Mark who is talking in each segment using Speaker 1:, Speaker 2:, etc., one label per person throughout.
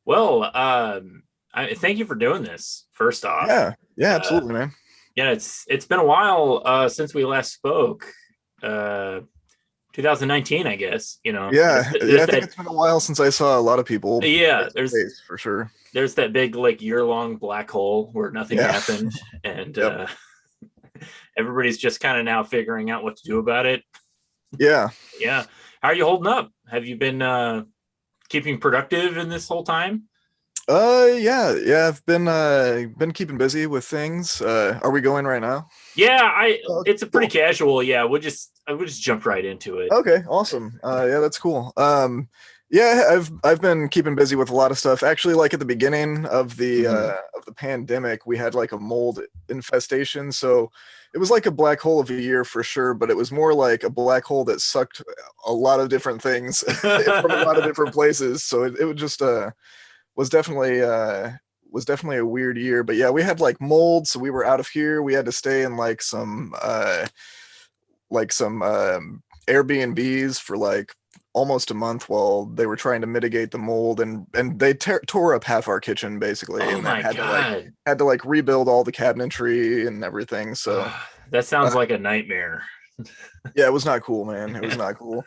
Speaker 1: Well, thank you for doing this. First off,
Speaker 2: Yeah,
Speaker 1: uh,
Speaker 2: absolutely, man.
Speaker 1: yeah, it's been a while since we last spoke. Uh, 2019, I guess.
Speaker 2: Yeah,
Speaker 1: There's
Speaker 2: I think
Speaker 1: that.
Speaker 2: it's been a while since I saw a lot of people
Speaker 1: Yeah,
Speaker 2: face to face for sure.
Speaker 1: there's that big like year long black hole where nothing
Speaker 2: Yeah.
Speaker 1: happened, and
Speaker 2: Yep.
Speaker 1: everybody's just kind of now figuring out what to do about it.
Speaker 2: Yeah.
Speaker 1: Yeah, how are you holding up? Have you been keeping productive in this whole time?
Speaker 2: Yeah, I've been keeping busy with things. Are we going right now?
Speaker 1: Yeah, I
Speaker 2: Oh,
Speaker 1: it's a pretty
Speaker 2: cool.
Speaker 1: casual. Yeah, we'll just jump right into it.
Speaker 2: Okay, awesome. Yeah, that's cool. Yeah, I've been keeping busy with a lot of stuff. Actually, like at the beginning
Speaker 1: Mm-hmm.
Speaker 2: of the pandemic, we had like a mold infestation, so it was like a black hole of a year for sure, but it was more like a black hole that sucked a lot of different things from a lot of different places. So it would just was definitely was definitely a weird year. But yeah, we had like mold, so we were out of here. We had to stay in like some Airbnbs for like almost a month while they were trying to mitigate the mold, and they tore up half our kitchen basically,
Speaker 1: Oh
Speaker 2: and then
Speaker 1: my god.
Speaker 2: had to like rebuild all the cabinetry and everything. So
Speaker 1: That
Speaker 2: uh,
Speaker 1: sounds like a nightmare.
Speaker 2: yeah, it was not cool, man. It was not cool.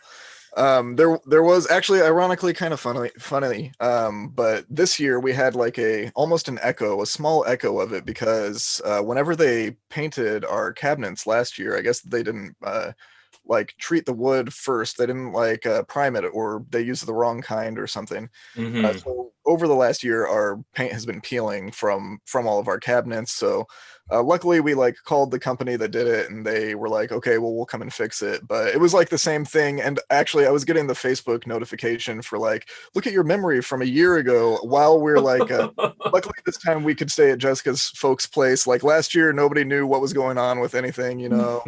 Speaker 2: There was actually ironically kind of funny. But this year we had like a almost an echo, a small echo of it because whenever they painted our cabinets last year, I guess they didn't like treat the wood first. They didn't like prime it, or they used the wrong kind or something.
Speaker 1: Mm-hmm.
Speaker 2: So over the last year, our paint has been peeling from all of our cabinets. So luckily, we like called the company that did it, and they were like, "Okay, well, we'll come and fix it." But it was like the same thing. And actually, I was getting the Facebook notification for like, "Look at your memory from a year ago." While we're like, luckily this time we could stay at Jessica's folks' place. Like last year, nobody knew what was going on with anything, you know.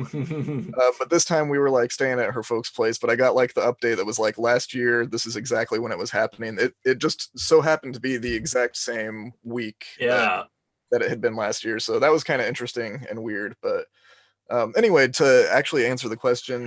Speaker 2: But this time we were like staying at her folks' place. But I got like the update that was like last year. This is exactly when it was happening. It just so happened to be the exact same week
Speaker 1: Yeah.
Speaker 2: that it had been last year. So that was kind of interesting and weird. But anyway, to actually answer the question,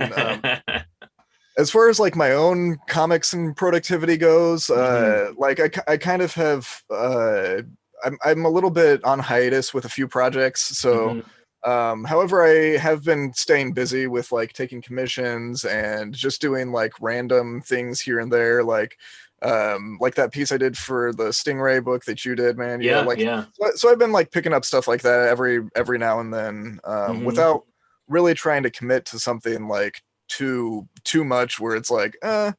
Speaker 2: as far as like my own comics and productivity goes,
Speaker 1: Mm-hmm.
Speaker 2: like I kind of have I'm a little bit on hiatus with a few projects. So
Speaker 1: Mm-hmm.
Speaker 2: however, I have been staying busy with like taking commissions and just doing like random things here and there, like that piece I did for the Stingray book that you did, man. Yeah,
Speaker 1: Yeah,
Speaker 2: like
Speaker 1: yeah.
Speaker 2: so I've been like picking up stuff like that every now and then,
Speaker 1: Mm-hmm.
Speaker 2: without really trying to commit to something like too much where it's like I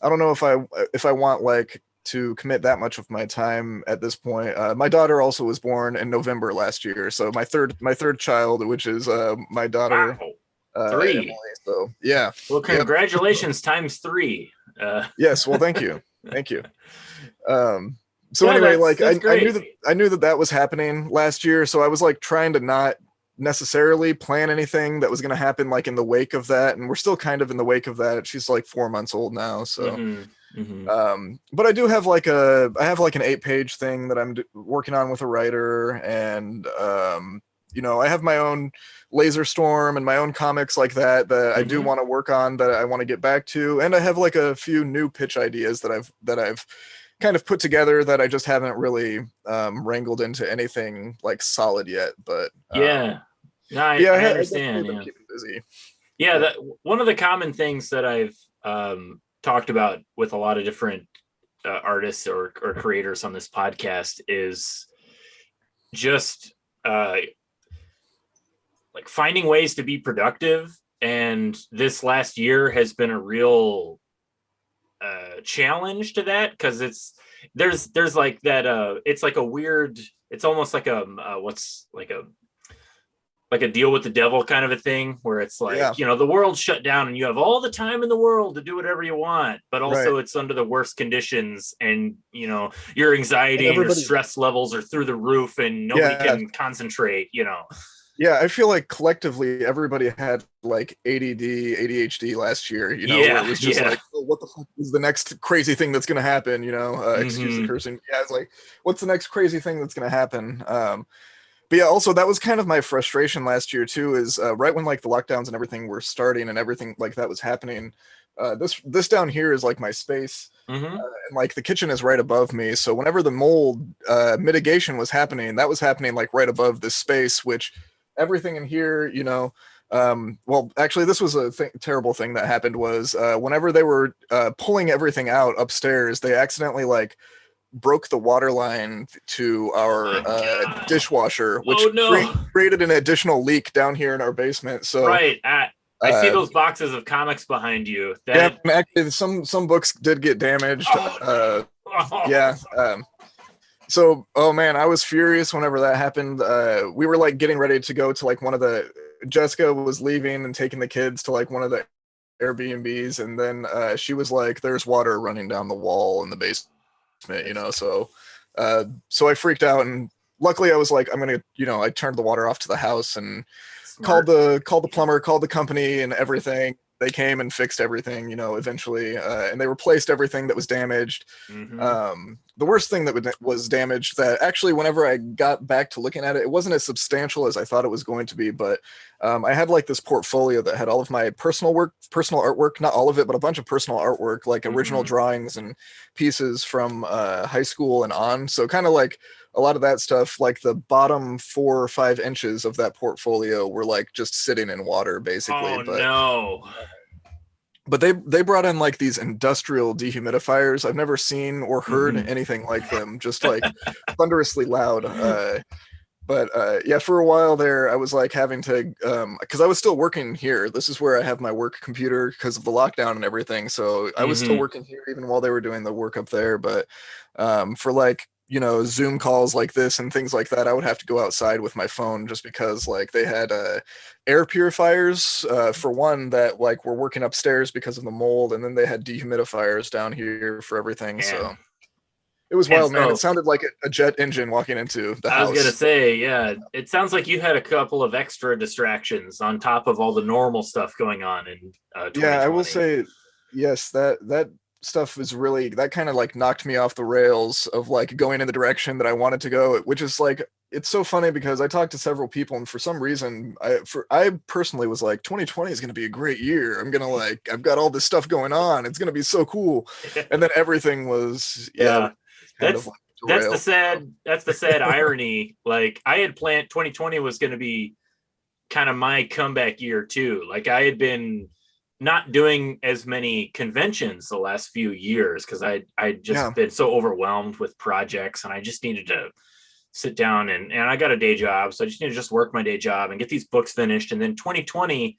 Speaker 2: don't know if I want like to commit that much of my time at this point. My daughter also was born in November last year, so my third child, which is my daughter
Speaker 1: Wow.
Speaker 2: Emily.
Speaker 1: Three.
Speaker 2: So yeah.
Speaker 1: Well,
Speaker 2: Yep.
Speaker 1: congratulations times three.
Speaker 2: Yes, well thank you. um so
Speaker 1: Yeah,
Speaker 2: anyway,
Speaker 1: that's great.
Speaker 2: I knew that that was happening last year, so I was like trying to not necessarily plan anything that was going to happen like in the wake of that, and we're still kind of in the wake of that. She's like 4 months old now, so
Speaker 1: Mm-hmm. Mm-hmm.
Speaker 2: but I have like an 8 page thing that working on with a writer, and you know, I have my own laser storm and my own comics like that I do
Speaker 1: Mm-hmm.
Speaker 2: want to work on, that I want to get back to, and I have like a few new pitch ideas that I've kind of put together that I just haven't really wrangled into anything like solid yet.
Speaker 1: Yeah. No,
Speaker 2: But yeah,
Speaker 1: I
Speaker 2: I definitely
Speaker 1: understand.
Speaker 2: been
Speaker 1: Yeah.
Speaker 2: keeping busy.
Speaker 1: Yeah,
Speaker 2: Yeah.
Speaker 1: that one of the common things that I've talked about with a lot of different artists or creators on this podcast is just uh, like finding ways to be productive. And this last year has been a real challenge to that because there's like that it's like a weird, it's almost like what's like a deal with the devil kind of a thing where it's
Speaker 2: Yeah.
Speaker 1: like, the world's shut down and you have all the time in the world to do whatever you want, but
Speaker 2: Right.
Speaker 1: also it's under the worst conditions, and your
Speaker 2: And
Speaker 1: anxiety and your
Speaker 2: everybody.
Speaker 1: stress levels are through the roof and nobody
Speaker 2: Yeah.
Speaker 1: can concentrate.
Speaker 2: Yeah, I feel like collectively everybody had like ADD, ADHD last year, you know, where it
Speaker 1: Yeah,
Speaker 2: was just
Speaker 1: yeah.
Speaker 2: like, oh, what the fuck is the next crazy thing that's going to happen? You know, excuse the
Speaker 1: Mm-hmm.
Speaker 2: cursing. Yeah, it's like, what's the next crazy thing that's going to happen? But yeah, also that was kind of my frustration last year too, is right when like the lockdowns and everything were starting and everything like that was happening. This down here is like my space,
Speaker 1: Mm-hmm.
Speaker 2: and like the kitchen is right above me. So whenever the mold mitigation was happening, that was happening like right above this space, which everything in here, well, actually, this was a terrible thing that happened was whenever they were pulling everything out upstairs, they accidentally like broke the water line to
Speaker 1: Oh
Speaker 2: our
Speaker 1: my God.
Speaker 2: dishwasher, which
Speaker 1: Oh no.
Speaker 2: created an additional leak down here in our basement. So
Speaker 1: Right. I see
Speaker 2: uh,
Speaker 1: those boxes of comics behind you.
Speaker 2: yeah,
Speaker 1: That
Speaker 2: actually, some books did get damaged.
Speaker 1: oh no. Oh.
Speaker 2: Yeah. So, oh man, I was furious whenever that happened. We were like getting ready to go to like one of the. Jessica was leaving and taking the kids to like one of the Airbnbs, and then she was like, "There's water running down the wall in the basement," so I freaked out, and luckily I was like, "I'm gonna," I turned the water off to the house and
Speaker 1: Smart.
Speaker 2: called the plumber, called the company, and everything. They came and fixed everything, eventually, and they replaced everything that was damaged.
Speaker 1: Mm-hmm.
Speaker 2: The worst thing that was damaged, that actually, whenever I got back to looking at it, it wasn't as substantial as I thought it was going to be. But I had like this portfolio that had all of my personal artwork, not all of it, but a bunch of personal artwork, like original
Speaker 1: Mm-hmm.
Speaker 2: drawings and pieces from high school and on. So kind of like a lot of that stuff, like the bottom 4 or 5 inches of that portfolio were like just sitting in water, basically.
Speaker 1: Oh no.
Speaker 2: But they brought in like these industrial dehumidifiers. I've never seen or heard
Speaker 1: Mm-hmm.
Speaker 2: anything like them, just like thunderously loud. But yeah, for a while there, I was like having to, because I was still working here. This is where I have my work computer because of the lockdown and everything. So I was still
Speaker 1: Mm-hmm.
Speaker 2: working here even while they were doing the work up there. But for like, Zoom calls like this and things like that, I would have to go outside with my phone just because like they had air purifiers for one that like were working upstairs because of the mold, and then they had dehumidifiers down here for everything.
Speaker 1: Man.
Speaker 2: So it was
Speaker 1: And
Speaker 2: wild, man. It
Speaker 1: so
Speaker 2: sounded like a jet engine walking into the
Speaker 1: I was gonna
Speaker 2: house.
Speaker 1: say, yeah, it sounds like you had a couple of extra distractions on top of all the normal stuff going on in
Speaker 2: Yeah, I will
Speaker 1: 2020.
Speaker 2: say yes, that stuff is really, that kind of like knocked me off the rails of like going in the direction that I wanted to go, which is like, it's so funny because I talked to several people, and for some reason I personally was like 2020 is going to be a great year. I'm going to like, I've got all this stuff going on. It's going to be so cool. And then everything was, yeah,
Speaker 1: Yeah,
Speaker 2: kind of
Speaker 1: that's
Speaker 2: like derailed.
Speaker 1: that's the sad irony. Like I had planned 2020 was going to be kind of my comeback year too. Like I had been not doing as many conventions the last few years because I
Speaker 2: Yeah.
Speaker 1: just been so overwhelmed with projects, and I just needed to sit down and I got a day job, so I just need to just work my day job and get these books finished. And then 2020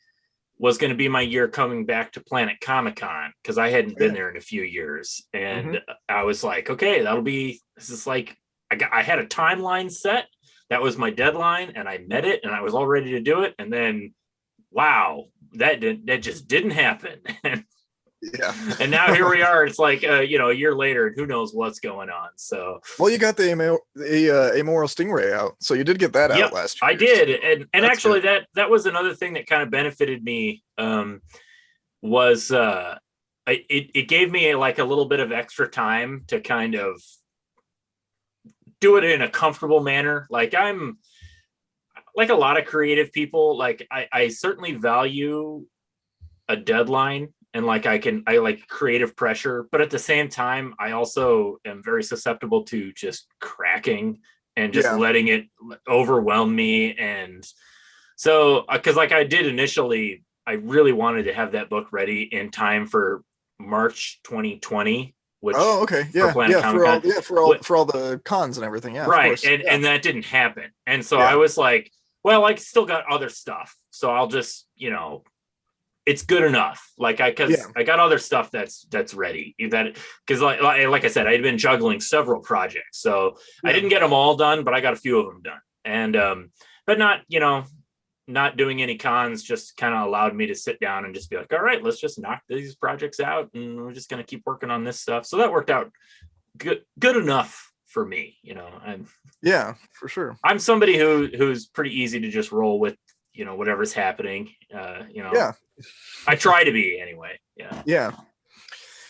Speaker 1: was going to be my year coming back to Planet Comic Con because I hadn't been
Speaker 2: Yeah.
Speaker 1: there in a few years,
Speaker 2: Hmm.
Speaker 1: and I was like, okay, this is like I had a timeline set. That was my deadline, and I met it, and I was all ready to do it. And then, wow, that just didn't happen.
Speaker 2: Yeah.
Speaker 1: And now here we are. It's like a year later, and who knows what's going on. So
Speaker 2: Well, you got the Amoral Stingray out, so you did get that out
Speaker 1: yep,
Speaker 2: last
Speaker 1: I
Speaker 2: year. So
Speaker 1: did. And
Speaker 2: that's
Speaker 1: actually
Speaker 2: good.
Speaker 1: that was another thing that kind of benefited me, was it gave me like a little bit of extra time to kind of do it in a comfortable manner. Like I'm like a lot of creative people, like I certainly value a deadline, and like I like creative pressure, but at the same time I also am very susceptible to just cracking and just
Speaker 2: Yeah.
Speaker 1: letting it overwhelm me. And so because like I did initially, I really wanted to have that book ready in time for March 2020, which
Speaker 2: Oh, okay.
Speaker 1: for
Speaker 2: Yeah,
Speaker 1: Planet
Speaker 2: yeah.
Speaker 1: Comic Con. What
Speaker 2: For all the cons and everything. Yeah, of
Speaker 1: Right,
Speaker 2: course. Yeah,
Speaker 1: and that didn't happen, and so I
Speaker 2: yeah,
Speaker 1: was like, well, I still got other stuff, so I'll just it's good enough. Like because
Speaker 2: yeah,
Speaker 1: I got other stuff that's ready. That because like I said, I had been juggling several projects, so I
Speaker 2: yeah,
Speaker 1: didn't get them all done, but I got a few of them done. And but not not doing any cons just kind of allowed me to sit down and just be like, all right, let's just knock these projects out, and we're just gonna keep working on this stuff. So that worked out good enough for me.
Speaker 2: yeah, for sure.
Speaker 1: I'm somebody who's pretty easy to just roll with whatever's happening.
Speaker 2: Yeah,
Speaker 1: I try to be anyway. Yeah.
Speaker 2: yeah.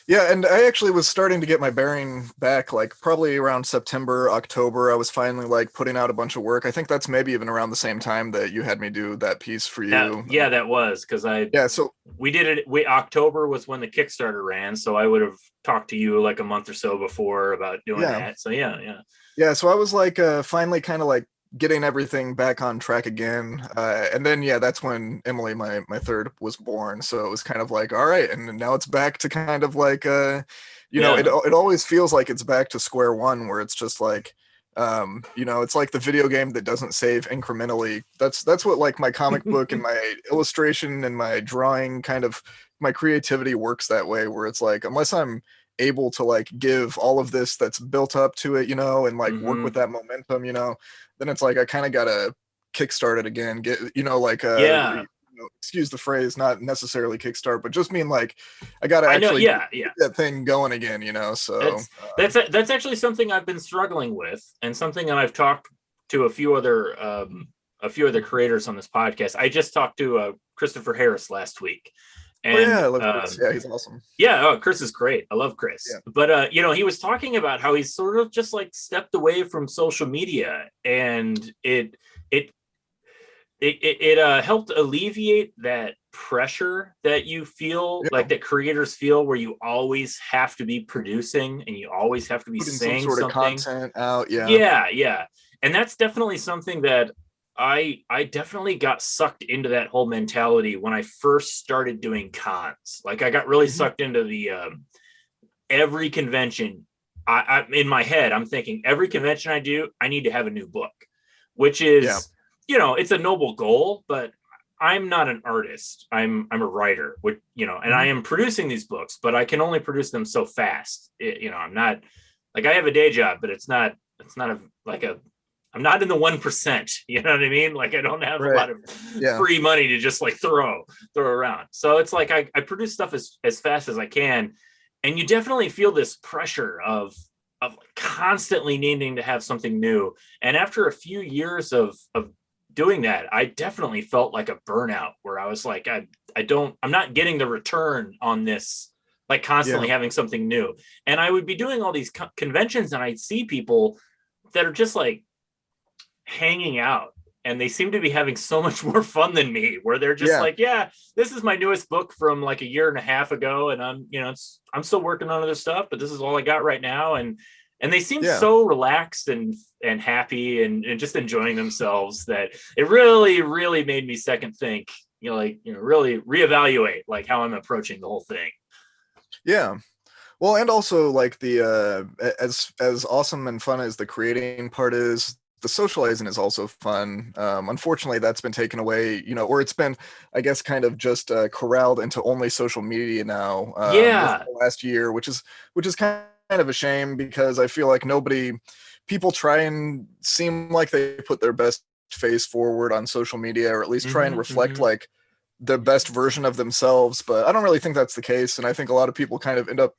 Speaker 2: Yeah, and I actually was starting to get my bearing back, like probably around September, October. I was finally like putting out a bunch of work. I think that's maybe even around the same time that you had me do that piece for you.
Speaker 1: That was because
Speaker 2: Yeah, so
Speaker 1: we did it. October was when the Kickstarter ran, so I would have talked to you like a month or so before about doing
Speaker 2: yeah,
Speaker 1: that. So yeah.
Speaker 2: yeah, so I was like finally kind of like getting everything back on track again. And then yeah, that's when Emily, my third, was born. So it was kind of like, all right, and now it's back to kind of like it always feels like it's back to square one, where it's just like it's like the video game that doesn't save incrementally. That's what like my comic book and my illustration and my drawing, kind of my creativity works that way, where it's like, unless I'm able to like give all of this that's built up to it, and like work with that momentum, then it's like I kind of gotta kickstart it again. Get like
Speaker 1: Yeah.
Speaker 2: excuse the phrase, not necessarily kickstart, but just mean like I gotta
Speaker 1: I know.
Speaker 2: actually
Speaker 1: Yeah.
Speaker 2: get that thing going again. So
Speaker 1: That's actually something I've been struggling with, and something that I've talked to a few other creators on this podcast. I just talked to Christopher Harris last week,
Speaker 2: oh yeah,
Speaker 1: and
Speaker 2: I love Chris. Yeah, he's awesome.
Speaker 1: yeah, oh, Chris is great. I love Chris.
Speaker 2: Yeah.
Speaker 1: But he was talking about how he's sort of just like stepped away from social media, and it helped alleviate that pressure that you feel,
Speaker 2: Yeah.
Speaker 1: like that creators feel, where you always have to be producing and you always have to be
Speaker 2: Putting
Speaker 1: saying
Speaker 2: some sort of
Speaker 1: something.
Speaker 2: content out.
Speaker 1: Yeah. And that's definitely something that I definitely got sucked into, that whole mentality when I first started doing cons. Like I got really sucked into the every convention. I in my head, I'm thinking every convention I do, I need to have a new book, which is, it's a noble goal, but I'm not an artist. I'm a writer, and I am producing these books, but I can only produce them so fast. I'm not like, I have a day job, but it's not I'm not in the 1%. You know what I mean? Like I don't have a lot of free money to just like throw around. So it's like I produce stuff as fast as I can. And you definitely feel this pressure of constantly needing to have something new. And after a few years of doing that, I definitely felt like a burnout, where I was like, I'm not getting the return on this, like constantly having something new. And I would be doing all these conventions, and I'd see people that are just like hanging out, and they seem to be having so much more fun than me, where they're just like, yeah, this is my newest book from like a year and a half ago, and I'm still working on other stuff, but this is all I got right now. And they seem so relaxed and happy and just enjoying themselves, that it really, really made me second think, really reevaluate like how I'm approaching the whole thing.
Speaker 2: Yeah. Well, and also like the as awesome and fun as the creating part is, the socializing is also fun. Unfortunately, that's been taken away, or it's been, I guess, kind of just corralled into only social media now. Within the last year, which is kind of a shame, because I feel like people try and seem like they put their best face forward on social media, or at least try and reflect like the best version of themselves. But I don't really think that's the case, and I think a lot of people kind of end up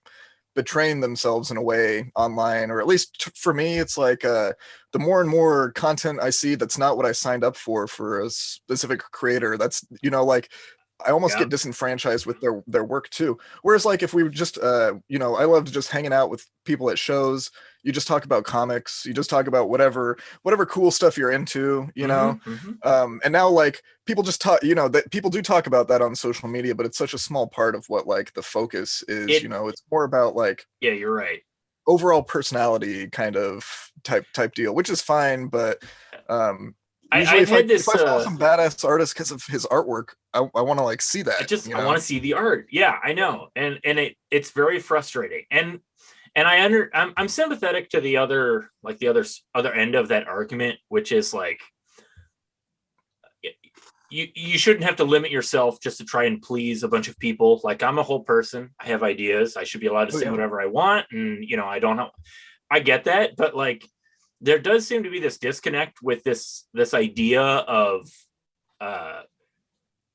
Speaker 2: betraying themselves in a way online, or at least for me, it's like the more and more content I see that's not what I signed up for a specific creator, that's like I almost get disenfranchised with their work too. Whereas like if we would just I loved just hanging out with people at shows. You just talk about comics, you just talk about whatever cool stuff you're into, and now like people just talk, that people do talk about that on social media, but it's such a small part of what like the focus is. It's more about like,
Speaker 1: yeah, you're right,
Speaker 2: overall personality kind of type deal, which is fine, but usually if I follow some badass artist because of his artwork, I want to like see that.
Speaker 1: I want to see the art. Yeah, I know. And it's very frustrating. And I'm sympathetic to the other end of that argument, which is like, you shouldn't have to limit yourself just to try and please a bunch of people. Like, I'm a whole person. I have ideas. I should be allowed to say whatever I want. And, I don't know. I get that. But like, there does seem to be this disconnect with this idea of,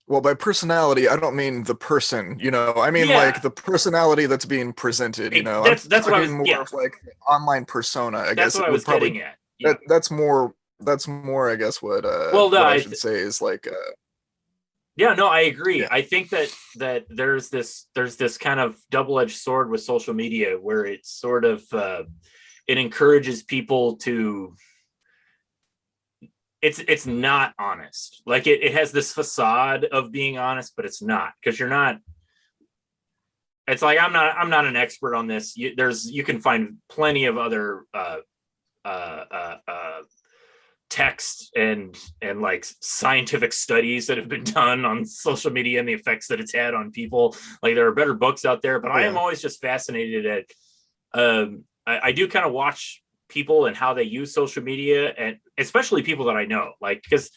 Speaker 2: well, by personality, I don't mean the person, I mean like the personality that's being presented,
Speaker 1: That's what I was
Speaker 2: more of like online persona, I guess.
Speaker 1: That's what I was getting at.
Speaker 2: That's more, I guess, what I should say is like
Speaker 1: Yeah, no, I agree.
Speaker 2: Yeah.
Speaker 1: I think that there's this kind of double-edged sword with social media where it's sort of it encourages people to it's not honest. Like it has this facade of being honest, but it's not, because you're not. It's like I'm not an expert on this. You can find plenty of other text and like scientific studies that have been done on social media and the effects that it's had on people. Like there are better books out there, but
Speaker 2: Oh
Speaker 1: I am
Speaker 2: yeah.
Speaker 1: always just fascinated at I do kind of watch people and how they use social media, and especially people that I know, like, because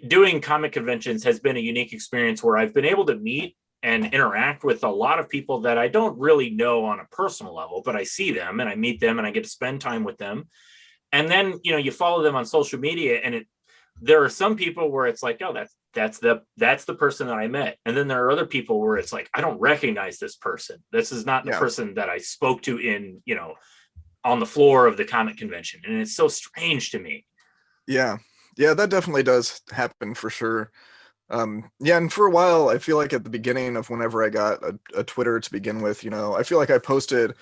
Speaker 1: doing comic conventions has been a unique experience where I've been able to meet and interact with a lot of people that I don't really know on a personal level, but I see them and I meet them and I get to spend time with them. And then, you follow them on social media, and there are some people where it's like, oh, that's the person that I met. And then there are other people where it's like, I don't recognize this person. This is not the
Speaker 2: Yeah.
Speaker 1: person that I spoke to on the floor of the comic convention. And it's so strange to me.
Speaker 2: Yeah. Yeah, that definitely does happen for sure. Yeah, and for a while, I feel like at the beginning of whenever I got a Twitter to begin with, I feel like I posted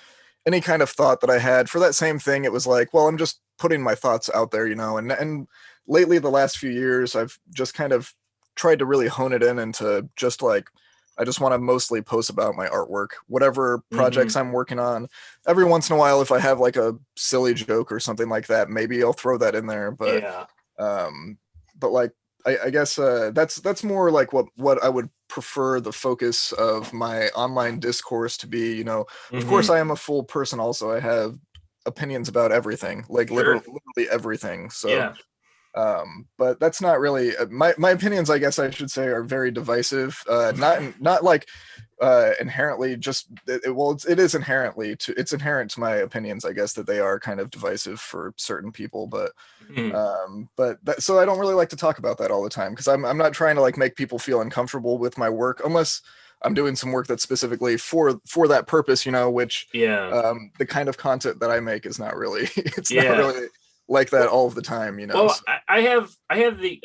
Speaker 2: any kind of thought that I had for that same thing. It was like, well, I'm just putting my thoughts out there, and lately, the last few years, I've just kind of tried to really hone it in into just like, I just want to mostly post about my artwork, whatever
Speaker 1: Mm-hmm.
Speaker 2: projects I'm working on. Every once in a while, if I have like a silly joke or something like that, maybe I'll throw that in there.
Speaker 1: Yeah.
Speaker 2: Um, but like I guess that's more like what I would prefer the focus of my online discourse to be. Of course,
Speaker 1: Mm-hmm.
Speaker 2: I am a full person. Also, I have opinions about everything, like
Speaker 1: Sure.
Speaker 2: literally everything. So,
Speaker 1: Yeah.
Speaker 2: but that's not really my opinions. I guess I should say are very divisive. Not like inherently just well it is inherently to it's inherent to my opinions, I guess, that they are kind of divisive for certain people,
Speaker 1: Mm-hmm.
Speaker 2: so I don't really like to talk about that all the time because I'm not trying to like make people feel uncomfortable with my work unless I'm doing some work that's specifically for that purpose, which
Speaker 1: Yeah.
Speaker 2: the kind of content that I make is not really it's not
Speaker 1: Yeah.
Speaker 2: really like that
Speaker 1: Well,
Speaker 2: all of the time,
Speaker 1: well,
Speaker 2: so
Speaker 1: I have the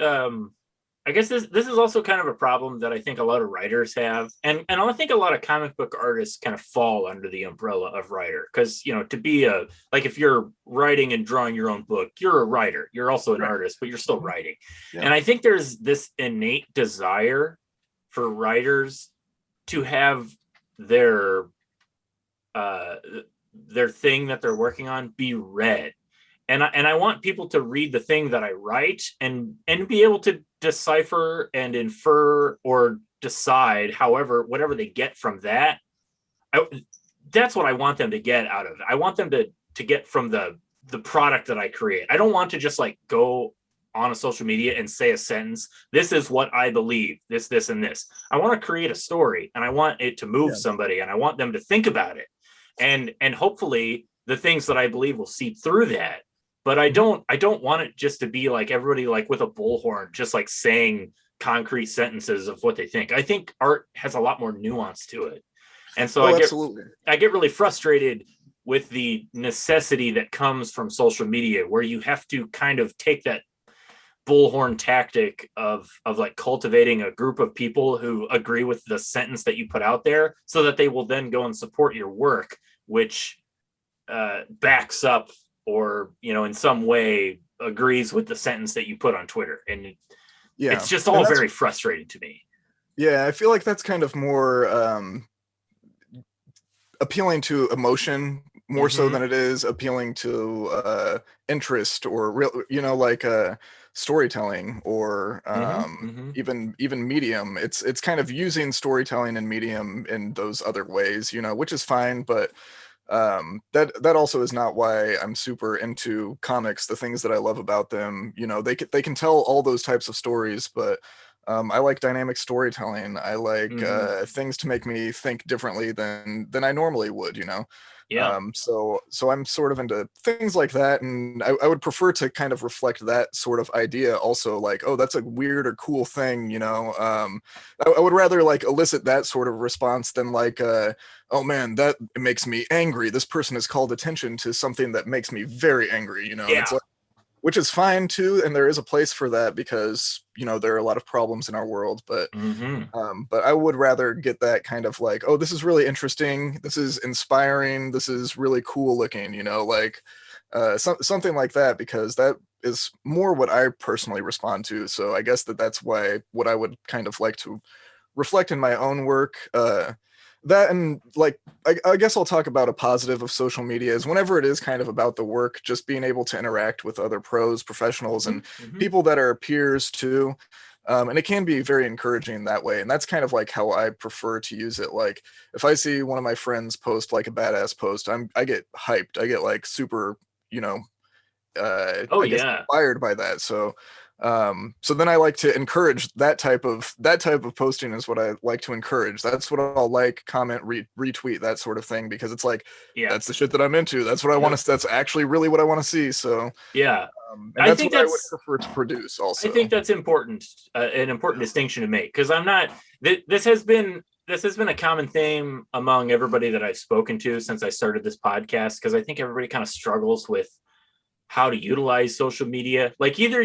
Speaker 1: I guess this is also kind of a problem that I think a lot of writers have, and I think a lot of comic book artists kind of fall under the umbrella of writer, because to be like, if you're writing and drawing your own book, you're a writer. You're also an
Speaker 2: right.
Speaker 1: artist, but you're still
Speaker 2: Mhm.
Speaker 1: writing.
Speaker 2: Yeah.
Speaker 1: And I think there's this innate desire for writers to have their uh their thing that they're working on be read, and I want people to read the thing that I write and be able to decipher and infer or decide, however, whatever they get from that. I, that's what I want them to get out of it. I want them to get from the product that I create. I don't want to just like go on a social media and say a sentence. This is what I believe. This, and this. I want to create a story, and I want it to move
Speaker 2: Yeah.
Speaker 1: somebody, and I want them to think about it, and hopefully the things that I believe will seep through that. But I
Speaker 2: Mhm.
Speaker 1: don't want it just to be like everybody like with a bullhorn, just like saying concrete sentences of what they think. I think art has a lot more nuance to it. And so I
Speaker 2: Oh,
Speaker 1: get
Speaker 2: absolutely.
Speaker 1: I get really frustrated with the necessity that comes from social media, where you have to kind of take that bullhorn tactic of like cultivating a group of people who agree with the sentence that you put out there, so that they will then go and support your work, which backs up, or in some way agrees with the sentence that you put on Twitter. And
Speaker 2: Yeah.
Speaker 1: it's just
Speaker 2: And
Speaker 1: all
Speaker 2: that's
Speaker 1: very frustrating to me.
Speaker 2: yeah, I feel like that's kind of more appealing to emotion more so
Speaker 1: Mm-hmm.
Speaker 2: than it is appealing to interest or real, like storytelling or
Speaker 1: Mm-hmm. Mm-hmm.
Speaker 2: even medium. It's kind of using storytelling and medium in those other ways, which is fine, but that also is not why I'm super into comics. The things that I love about them, they can tell all those types of stories, but I like dynamic storytelling. I like
Speaker 1: Mm-hmm.
Speaker 2: things to make me think differently than I normally would,
Speaker 1: Yeah.
Speaker 2: so I'm sort of into things like that, and I would prefer to kind of reflect that sort of idea also, like, oh, that's a weird or cool thing, I would rather like elicit that sort of response than like oh man, that makes me angry. This person has called attention to something that makes me very angry, and it's
Speaker 1: Yeah.
Speaker 2: like, which is fine too, and there is a place for that because there are a lot of problems in our world, but I would rather get that kind of like, oh, this is really interesting, this is inspiring, this is really cool looking, like something like that, because that is more what I personally respond to. So I guess that's why what I would kind of like to reflect in my own work. That and like I guess I'll talk about a positive of social media is whenever it is kind of about the work, just being able to interact with other pros, professionals, and people that are peers too. And it can be very encouraging that way. And that's kind of like how I prefer to use it. Like if I see one of my friends post like a badass post, I get hyped. I get like super, I guess inspired by that. So then I like to encourage that type of posting is what I like to encourage. That's what I'll like, comment, retweet, that sort of thing, because it's like, that's the shit that I'm into. That's what I want to, that's actually really what I want to see. So and that's what I would prefer to produce also.
Speaker 1: I think that's important, an important distinction to make, because I'm not, this has been a common theme among everybody that I've spoken to since I started this podcast, because I think everybody kind of struggles with how to utilize social media. Like either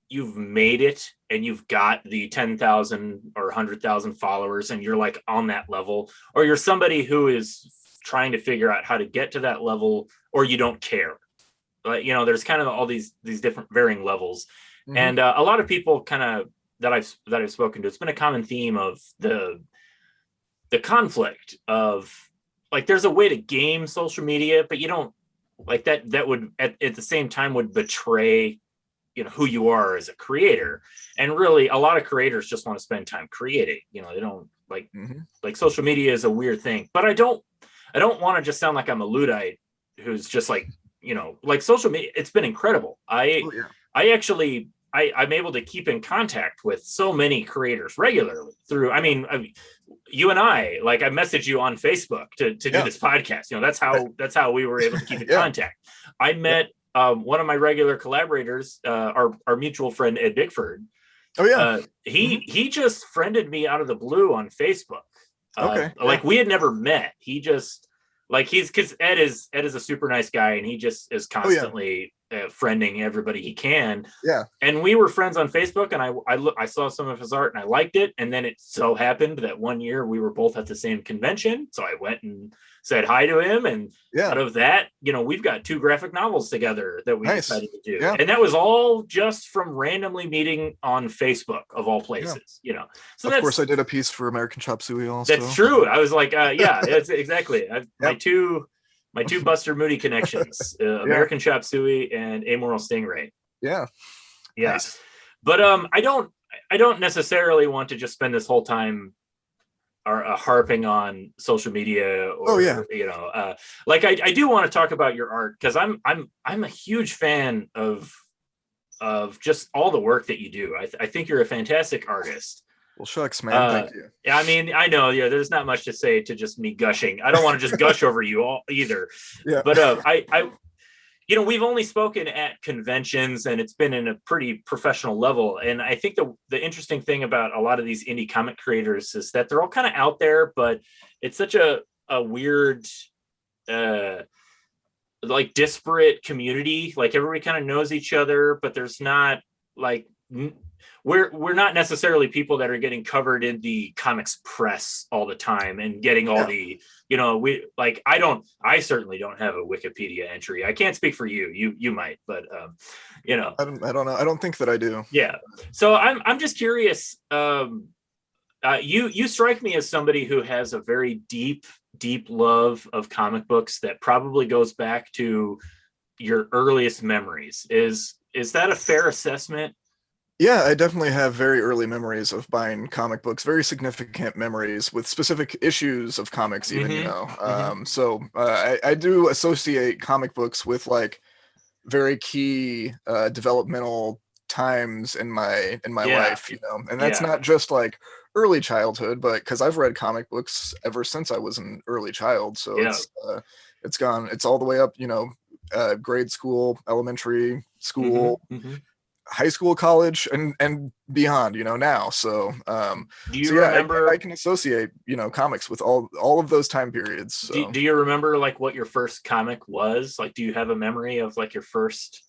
Speaker 1: you've made it and you've got the 10,000 or 100,000 followers and you're like on that level, or you're somebody who is trying to figure out how to get to that level, or you don't care. But there's kind of all these different varying levels. And a lot of people kind of that I've spoken to, it's been a common theme of the conflict of like, there's a way to game social media, but you don't like that would at the same time would betray who you are as a creator. And really a lot of creators just want to spend time creating. They don't like like social media is a weird thing, but I don't want to just sound like I'm a Luddite who's just like like social media. It's been incredible. I'm able to keep in contact with so many creators regularly through, you and I messaged you on Facebook to do this podcast. That's how we were able to keep in contact. I met one of my regular collaborators, our mutual friend, Ed Bickford. He just friended me out of the blue on Facebook. We had never met. He just because Ed is a super nice guy, and he just is constantly friending everybody he can. And we were friends on Facebook, and I saw some of his art and I liked it. And then it so happened that one year we were both at the same convention, so I went and said hi to him, and out of that, we've got 2 graphic novels together that we decided to do. And that was all just from randomly meeting on Facebook, of all places. So
Speaker 2: of course I did a piece for American Chop Suey also.
Speaker 1: That's true. I was like, that's exactly. My two Buster Moody connections, American Chop Suey and Amoral Stingray.
Speaker 2: Nice.
Speaker 1: But I don't necessarily want to just spend this whole time harping on social media, or I do want to talk about your art, because I'm a huge fan of just all the work that you do. I think you're a fantastic artist.
Speaker 2: Well, shucks, man. Thank you.
Speaker 1: I know. There's not much to say to just me gushing. I don't want to just gush over you all either. But I we've only spoken at conventions, and it's been in a pretty professional level. And I think the interesting thing about a lot of these indie comic creators is that they're all kind of out there, but it's such a weird, disparate community. Like everybody kind of knows each other, but there's not like, we're not necessarily people that are getting covered in the comics press all the time and getting all the, I certainly don't have a Wikipedia entry. I can't speak for you. You might, but
Speaker 2: I don't know. I don't think that I do.
Speaker 1: Yeah. So I'm just curious. You strike me as somebody who has a very deep love of comic books that probably goes back to your earliest memories. Is that a fair assessment?
Speaker 2: Yeah, I definitely have very early memories of buying comic books, very significant memories with specific issues of comics even, So I do associate comic books with like very key developmental times in my life, and that's not just like early childhood, but because I've read comic books ever since I was an early child. So it's all the way up, grade school, elementary school, high school, college, and beyond, now. So
Speaker 1: do you remember?
Speaker 2: I can associate, comics with all of those time periods. So.
Speaker 1: Do you remember like what your first comic was? Like, do you have a memory of like your first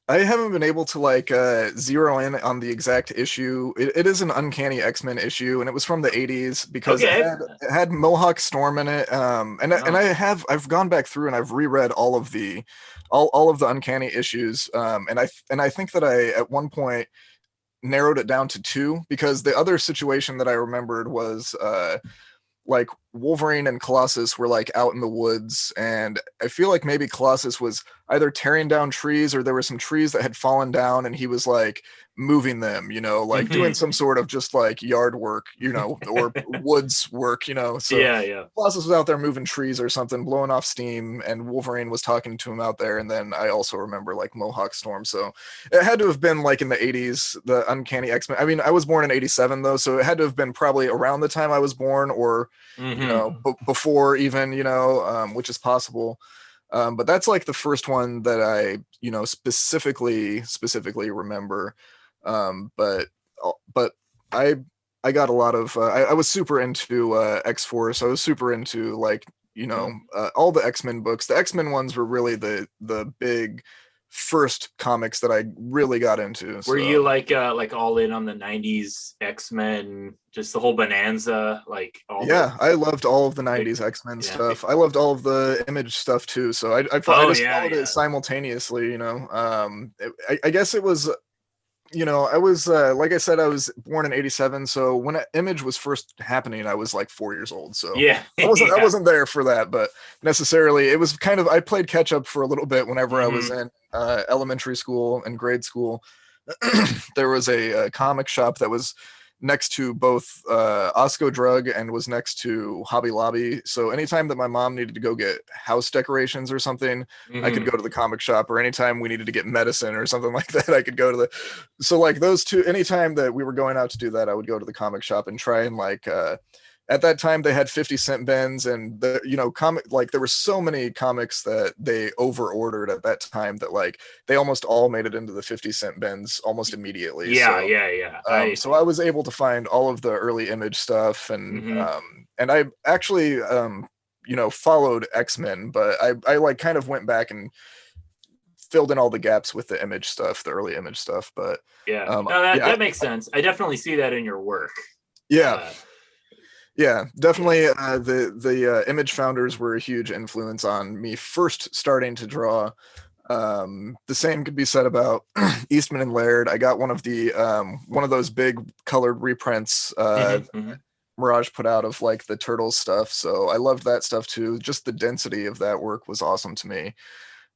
Speaker 2: I haven't been able to like zero in on the exact issue. It is an Uncanny X-Men issue, and it was from the 80s because
Speaker 1: Okay.
Speaker 2: it had Mohawk Storm in it. And
Speaker 1: Oh.
Speaker 2: I've gone back through and I've reread all of the Uncanny issues. And I think that I at one point narrowed it down to two because the other situation that I remembered was like Wolverine and Colossus were like out in the woods, and I feel like maybe Colossus was either tearing down trees or there were some trees that had fallen down and he was like moving them, like doing
Speaker 1: Mhm.
Speaker 2: some sort of just like yard work, or woods work, So
Speaker 1: Yeah, yeah.
Speaker 2: Colossus was out there moving trees or something, blowing off steam, and Wolverine was talking to him out there. And then I also remember like Mohawk Storm. So it had to have been like in the 80s, the Uncanny X-Men. I mean, I was born in 87 though, so it had to have been probably around the time I was born or
Speaker 1: Hmm.
Speaker 2: before even, which is possible. But that's like the first one that I, specifically remember. But I I got a lot of I was super into X-Force. I was super into like, all the X-Men books. The X-Men ones were really the big first comics that I really got into.
Speaker 1: Were you
Speaker 2: So
Speaker 1: like all in on the 90s X-Men, just the whole bonanza, like all the
Speaker 2: yeah, I loved all of the
Speaker 1: big,
Speaker 2: 90s X-Men
Speaker 1: yeah.
Speaker 2: stuff. I loved all of the Image stuff too. So I
Speaker 1: Oh
Speaker 2: just
Speaker 1: yeah,
Speaker 2: followed it
Speaker 1: yeah.
Speaker 2: simultaneously. I guess it was, I was like I said, I was born in 87. So when Image was first happening, I was like 4 years old. So
Speaker 1: Yeah.
Speaker 2: I
Speaker 1: Yeah.
Speaker 2: wasn't there for that, but necessarily it was kind of, I played catch up for a little bit whenever I was
Speaker 1: Hmm.
Speaker 2: in elementary school and grade school. There was a comic shop that was next to both Osco Drug and was next to Hobby Lobby. So anytime that my mom needed to go get house decorations or something, I could
Speaker 1: Hmm.
Speaker 2: go to the comic shop, or anytime we needed to get medicine or something like that, I could go to the. So like those two, anytime that we were going out to do that, I would go to the comic shop and try and like at that time they had 50-cent bins, and the comic, like there were so many comics that they over ordered at that time that like they almost all made it into the 50-cent bins almost immediately.
Speaker 1: Yeah,
Speaker 2: So
Speaker 1: yeah, yeah. I
Speaker 2: so I was able to find all of the early Image stuff,
Speaker 1: hmm
Speaker 2: and I actually followed X-Men, but I like kind of went back and filled in all the gaps with the Image stuff, the early Image stuff. But
Speaker 1: yeah. No, that
Speaker 2: yeah,
Speaker 1: that makes sense. I definitely see that in your work.
Speaker 2: yeah,
Speaker 1: Uh
Speaker 2: yeah,
Speaker 1: yeah.
Speaker 2: definitely. The Image founders were a huge influence on me first starting to draw. The same could be said about Eastman and Laird. I got one of those big colored reprints
Speaker 1: Hmm. Hmm.
Speaker 2: Mirage put out of like the Turtles stuff. So I loved that stuff too. Just the density of that work was awesome to me.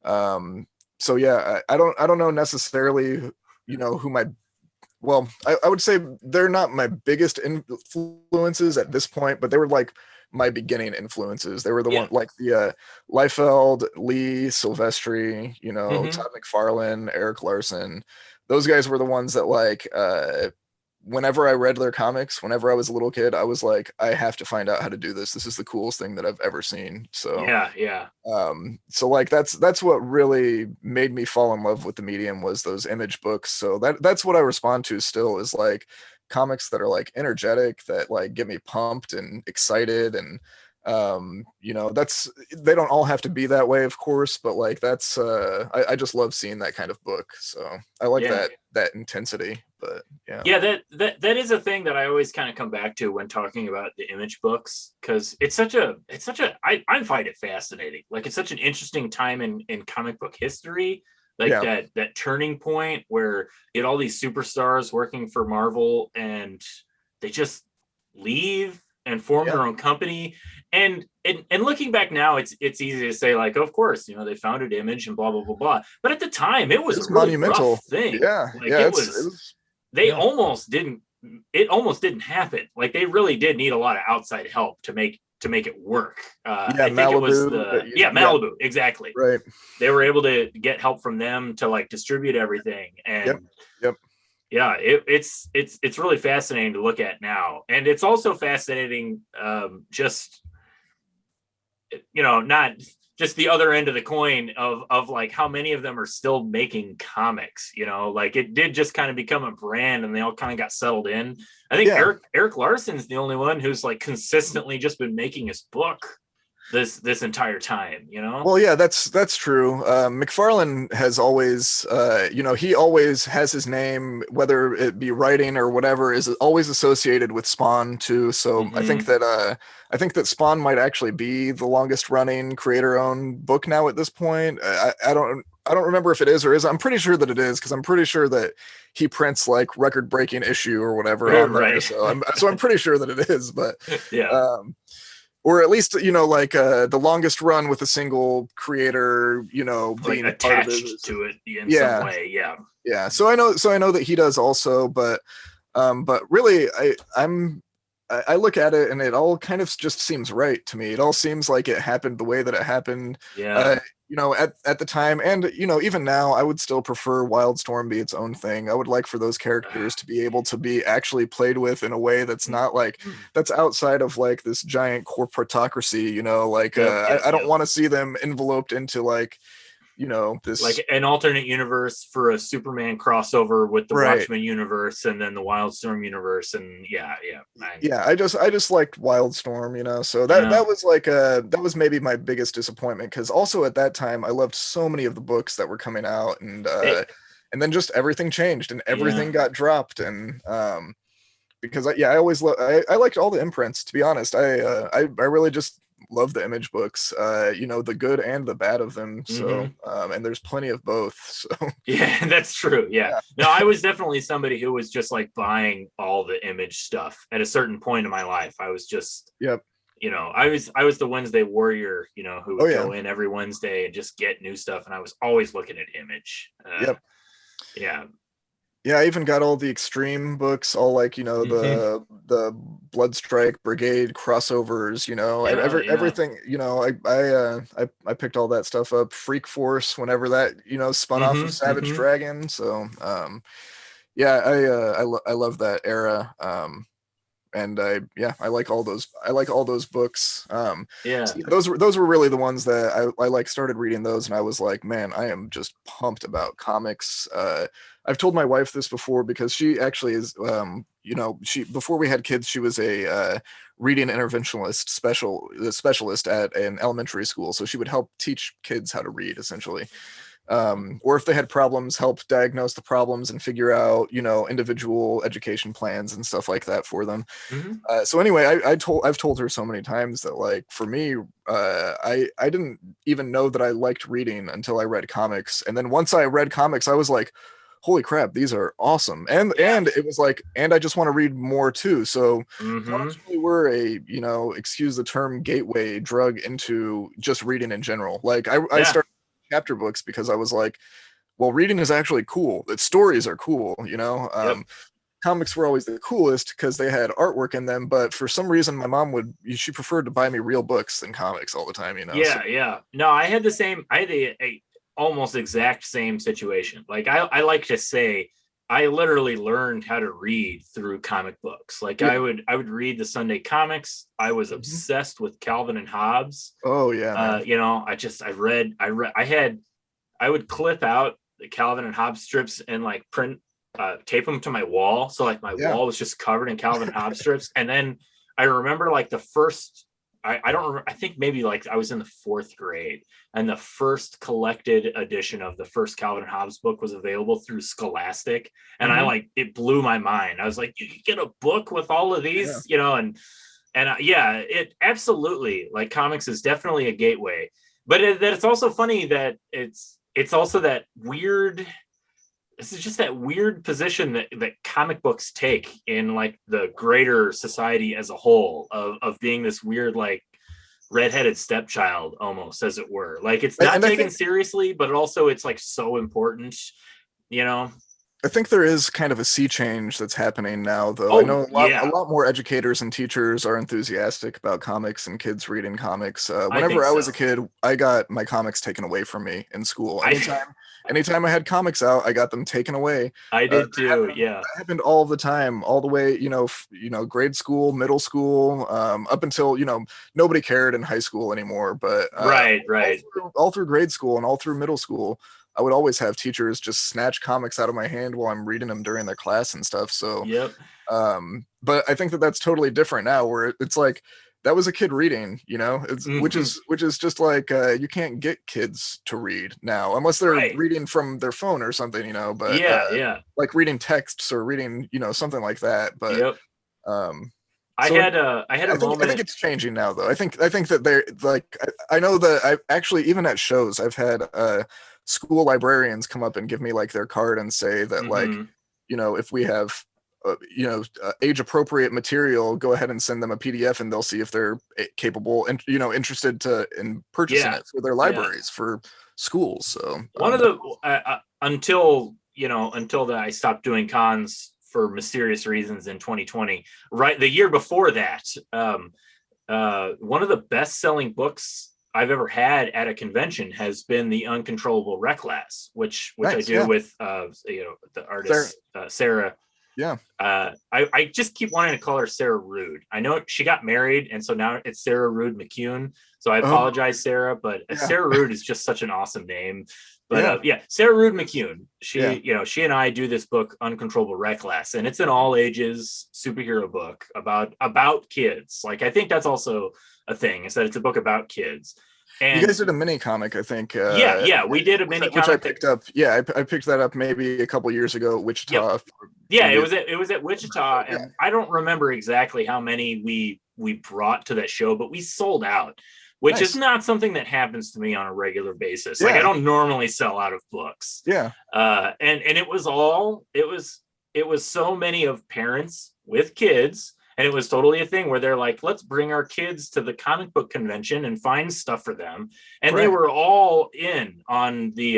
Speaker 2: Um, so yeah, I don't know necessarily, who my well, I would say they're not my biggest influences at this point, but they were like my beginning influences. They were the
Speaker 1: Yeah.
Speaker 2: one like the Liefeld, Lee, Silvestri,
Speaker 1: Hmm.
Speaker 2: Todd McFarlane, Eric Larson. Those guys were the ones that like whenever I read their comics, whenever I was a little kid, I was like, I have to find out how to do this. This is the coolest thing that I've ever seen. So
Speaker 1: Yeah, yeah.
Speaker 2: so like that's what really made me fall in love with the medium, was those Image books. So that's what I respond to still, is like comics that are like energetic, that like get me pumped and excited. And that's, they don't all have to be that way, of course, but like that's I just love seeing that kind of book. So I like
Speaker 1: Yeah.
Speaker 2: that intensity. But yeah.
Speaker 1: Yeah, that is a thing that I always kind of come back to when talking about the Image books, because I find it fascinating. Like it's such an interesting time in comic book history, like
Speaker 2: Yeah.
Speaker 1: that turning point where you had all these superstars working for Marvel and they just leave and form
Speaker 2: Yeah.
Speaker 1: their own company. And looking back now, it's easy to say like, of course, they founded Image and blah blah blah blah. But at the time, it
Speaker 2: It
Speaker 1: was a
Speaker 2: was
Speaker 1: really rough
Speaker 2: monumental.
Speaker 1: thing.
Speaker 2: Yeah.
Speaker 1: Like
Speaker 2: Yeah. It was.
Speaker 1: they
Speaker 2: Yeah.
Speaker 1: almost didn't it almost didn't happen. Like they really did need a lot of outside help to make it work.
Speaker 2: Yeah.
Speaker 1: I think it was
Speaker 2: Malibu.
Speaker 1: the
Speaker 2: Yeah.
Speaker 1: Malibu, exactly.
Speaker 2: Right.
Speaker 1: They were able to get help from them to like distribute everything.
Speaker 2: Yep.
Speaker 1: And
Speaker 2: Yep.
Speaker 1: yeah, it's really fascinating to look at now. And it's also fascinating, just not just the other end of the coin of like how many of them are still making comics. Like it did just kind of become a brand and they all kind of got settled in. I think
Speaker 2: Yeah.
Speaker 1: Eric Larson's the only one who's like consistently just been making his book. this entire time, you know?
Speaker 2: Well, yeah, that's true. McFarlane has always, he always has his name, whether it be writing or whatever, is always associated with Spawn too. So
Speaker 1: Mm-hmm.
Speaker 2: I think that Spawn might actually be the longest running creator-owned book now at this point. I don't remember if it is or is. I'm pretty sure that it is because I'm pretty sure that he prints like record-breaking issue or whatever on there.
Speaker 1: Right.
Speaker 2: So I'm pretty sure that it is, but.
Speaker 1: Yeah.
Speaker 2: Um, or at least like the longest run with a single creator,
Speaker 1: Like
Speaker 2: being a part of it.
Speaker 1: attached to it in some
Speaker 2: Yeah,
Speaker 1: way. Yeah.
Speaker 2: yeah. So I know that he does also, but really, I look at it and it all kind of just seems right to me. It all seems like it happened the way that it happened.
Speaker 1: Yeah.
Speaker 2: At the time, and even now, I would still prefer Wildstorm be its own thing. I would like for those characters to be able to be actually played with in a way that's not like that's outside of like this giant corporatocracy. Like
Speaker 1: Yep. Yep.
Speaker 2: I don't
Speaker 1: Yep.
Speaker 2: want to see them enveloped into like this.
Speaker 1: Like an alternate universe for a Superman crossover with the
Speaker 2: Right.
Speaker 1: Watchmen universe and then the Wildstorm universe. And yeah.
Speaker 2: Yeah, I just liked Wildstorm, so that
Speaker 1: Yeah.
Speaker 2: that was that was maybe my biggest disappointment, because also at that time I loved so many of the books that were coming out,
Speaker 1: It,
Speaker 2: and then just everything changed and
Speaker 1: yeah.
Speaker 2: everything got dropped. And because I always I liked all the imprints, to be honest. I really just love the Image books, the good and the bad of them. So
Speaker 1: Mm-hmm.
Speaker 2: and there's plenty of both. So
Speaker 1: Yeah, that's true. Yeah.
Speaker 2: yeah.
Speaker 1: No, I was definitely somebody who was just like buying all the Image stuff at a certain point in my life. I was just,
Speaker 2: Yep.
Speaker 1: I was the Wednesday warrior, who
Speaker 2: Oh
Speaker 1: would
Speaker 2: yeah.
Speaker 1: go in every Wednesday and just get new stuff. And I was always looking at Image.
Speaker 2: Yep.
Speaker 1: Yeah.
Speaker 2: Yeah, I even got all the extreme books, all like
Speaker 1: Mm-hmm.
Speaker 2: the Bloodstrike Brigade crossovers,
Speaker 1: Yeah. Yeah.
Speaker 2: everything. I picked all that stuff up. Freak Force, whenever that spun off of
Speaker 1: Mm-hmm.
Speaker 2: Savage
Speaker 1: Mm-hmm.
Speaker 2: Dragon. So yeah, I love that era. And I like all those. I like all those books.
Speaker 1: Yeah.
Speaker 2: So yeah, those were really the ones that I like started reading those, and I was like, man, I am just pumped about comics. I've told my wife this before, because she actually is, she, before we had kids, she was a reading interventionalist specialist at an elementary school, so she would help teach kids how to read, essentially. Or if they had problems, help diagnose the problems and figure out, individual education plans and stuff like that for them.
Speaker 1: Mm-hmm.
Speaker 2: So anyway, I've told her so many times that, like, for me, I didn't even know that I liked reading until I read comics, and then once I read comics, I was like, holy crap, these are awesome.
Speaker 1: Yeah.
Speaker 2: And it was like, and I just want to read more too. So
Speaker 1: Mm-hmm.
Speaker 2: comics really were a, excuse the term, gateway drug into just reading in general. Like I
Speaker 1: Yeah.
Speaker 2: started chapter books because I was like, well, reading is actually cool. That stories are cool,
Speaker 1: Yep.
Speaker 2: comics were always the coolest because they had artwork in them, but for some reason my mom she preferred to buy me real books than comics all the time, so
Speaker 1: Yeah. No, I had the same. I had a almost exact same situation. Like I like to say, I literally learned how to read through comic books. Like
Speaker 2: yeah.
Speaker 1: I would read the Sunday comics. I was
Speaker 2: Mhm.
Speaker 1: obsessed with Calvin and Hobbes.
Speaker 2: Oh yeah, man.
Speaker 1: I would clip out the Calvin and Hobbes strips and like tape them to my wall. So like my
Speaker 2: Yeah.
Speaker 1: wall was just covered in Calvin and Hobbes strips. And then I remember like the first, I don't remember, I think maybe like I was in the fourth grade, and the first collected edition of the first Calvin and Hobbes book was available through Scholastic. And
Speaker 2: Hmm.
Speaker 1: it blew my mind. I was like, you could get a book with all of
Speaker 2: Yeah.
Speaker 1: these, and yeah, it absolutely, like, comics is definitely a gateway. But that it's also funny that it's also that weird. This is just that weird position that comic books take in like the greater society as a whole, of being this weird, like, redheaded stepchild, almost, as it were. Like, it's not
Speaker 2: And I
Speaker 1: taken
Speaker 2: think
Speaker 1: seriously, but also it's like so important, you know.
Speaker 2: I think there is kind of a sea change that's happening now, though. I
Speaker 1: Oh
Speaker 2: know a
Speaker 1: yeah,
Speaker 2: lot more educators and teachers are enthusiastic about comics and kids reading comics.
Speaker 1: I think
Speaker 2: Whenever I was a
Speaker 1: so.
Speaker 2: kid, I got my comics taken away from me in school.
Speaker 1: I
Speaker 2: Anytime I had comics out, I got them taken away.
Speaker 1: I did
Speaker 2: That
Speaker 1: too.
Speaker 2: happened,
Speaker 1: Yeah.
Speaker 2: that happened all the time, all the way, grade school, middle school, up until, nobody cared in high school anymore. But
Speaker 1: Right. Right.
Speaker 2: all through grade school and all through middle school, I would always have teachers just snatch comics out of my hand while I'm reading them during their class and stuff. So,
Speaker 1: Yep.
Speaker 2: but I think that that's totally different now, where it's like, that was a kid reading, you know. It's
Speaker 1: Mhm.
Speaker 2: which is just like you can't get kids to read now unless they're
Speaker 1: Right.
Speaker 2: reading from their phone or something, you know. But
Speaker 1: Yeah.
Speaker 2: like reading texts or reading, you know, something like that. But
Speaker 1: Yep.
Speaker 2: um,
Speaker 1: I
Speaker 2: so
Speaker 1: had a
Speaker 2: I think
Speaker 1: moment.
Speaker 2: it's changing now, though. I think that they're like I know that I actually even at shows I've had school librarians come up and give me like their card and say that like,
Speaker 1: Mhm.
Speaker 2: you know, if we have age appropriate material, go ahead and send them a PDF and they'll see if they're capable and, you know, interested to in purchasing
Speaker 1: Yeah.
Speaker 2: it for their
Speaker 1: Yeah.
Speaker 2: libraries for schools. So
Speaker 1: One of the until until that I stopped doing cons for mysterious reasons in 2020. Right, the year before that, one of the best selling books I've ever had at a convention has been The Uncontrollable Reclass, which I
Speaker 2: nice,
Speaker 1: do
Speaker 2: yeah,
Speaker 1: with the
Speaker 2: Sarah,
Speaker 1: artist Sarah.
Speaker 2: yeah,
Speaker 1: I just keep wanting to call her Sarah Rude. I know she got married, and so now it's Sarah Rude McCune. So I
Speaker 2: oh
Speaker 1: apologize, Sarah, but
Speaker 2: yeah,
Speaker 1: Sarah Rude is just such an awesome name. But
Speaker 2: yeah,
Speaker 1: yeah, Sarah Rude McCune.
Speaker 2: yeah,
Speaker 1: She and I do this book, Uncontrollable Reclass, and it's an all ages superhero book about kids. Like I think that's also a thing, is that it's a book about kids.
Speaker 2: you
Speaker 1: And
Speaker 2: guys did a mini comic, I think.
Speaker 1: yeah, we did a mini
Speaker 2: Which I
Speaker 1: comic that
Speaker 2: picked up. Yeah, I picked that up maybe a couple years ago at
Speaker 1: yep.
Speaker 2: Wichita.
Speaker 1: Yeah,
Speaker 2: Maybe
Speaker 1: it was at Wichita,
Speaker 2: yeah,
Speaker 1: and I don't remember exactly how many we brought to that show, but we sold out, which is
Speaker 2: nice.
Speaker 1: not something that happens to me on a regular basis. Like I
Speaker 2: Yeah,
Speaker 1: don't normally sell out of books,
Speaker 2: yeah,
Speaker 1: and it was so many of parents with kids. And it was totally a thing where they're like, let's bring our kids to the comic book convention and find stuff for them. And they
Speaker 2: right.
Speaker 1: were all in on the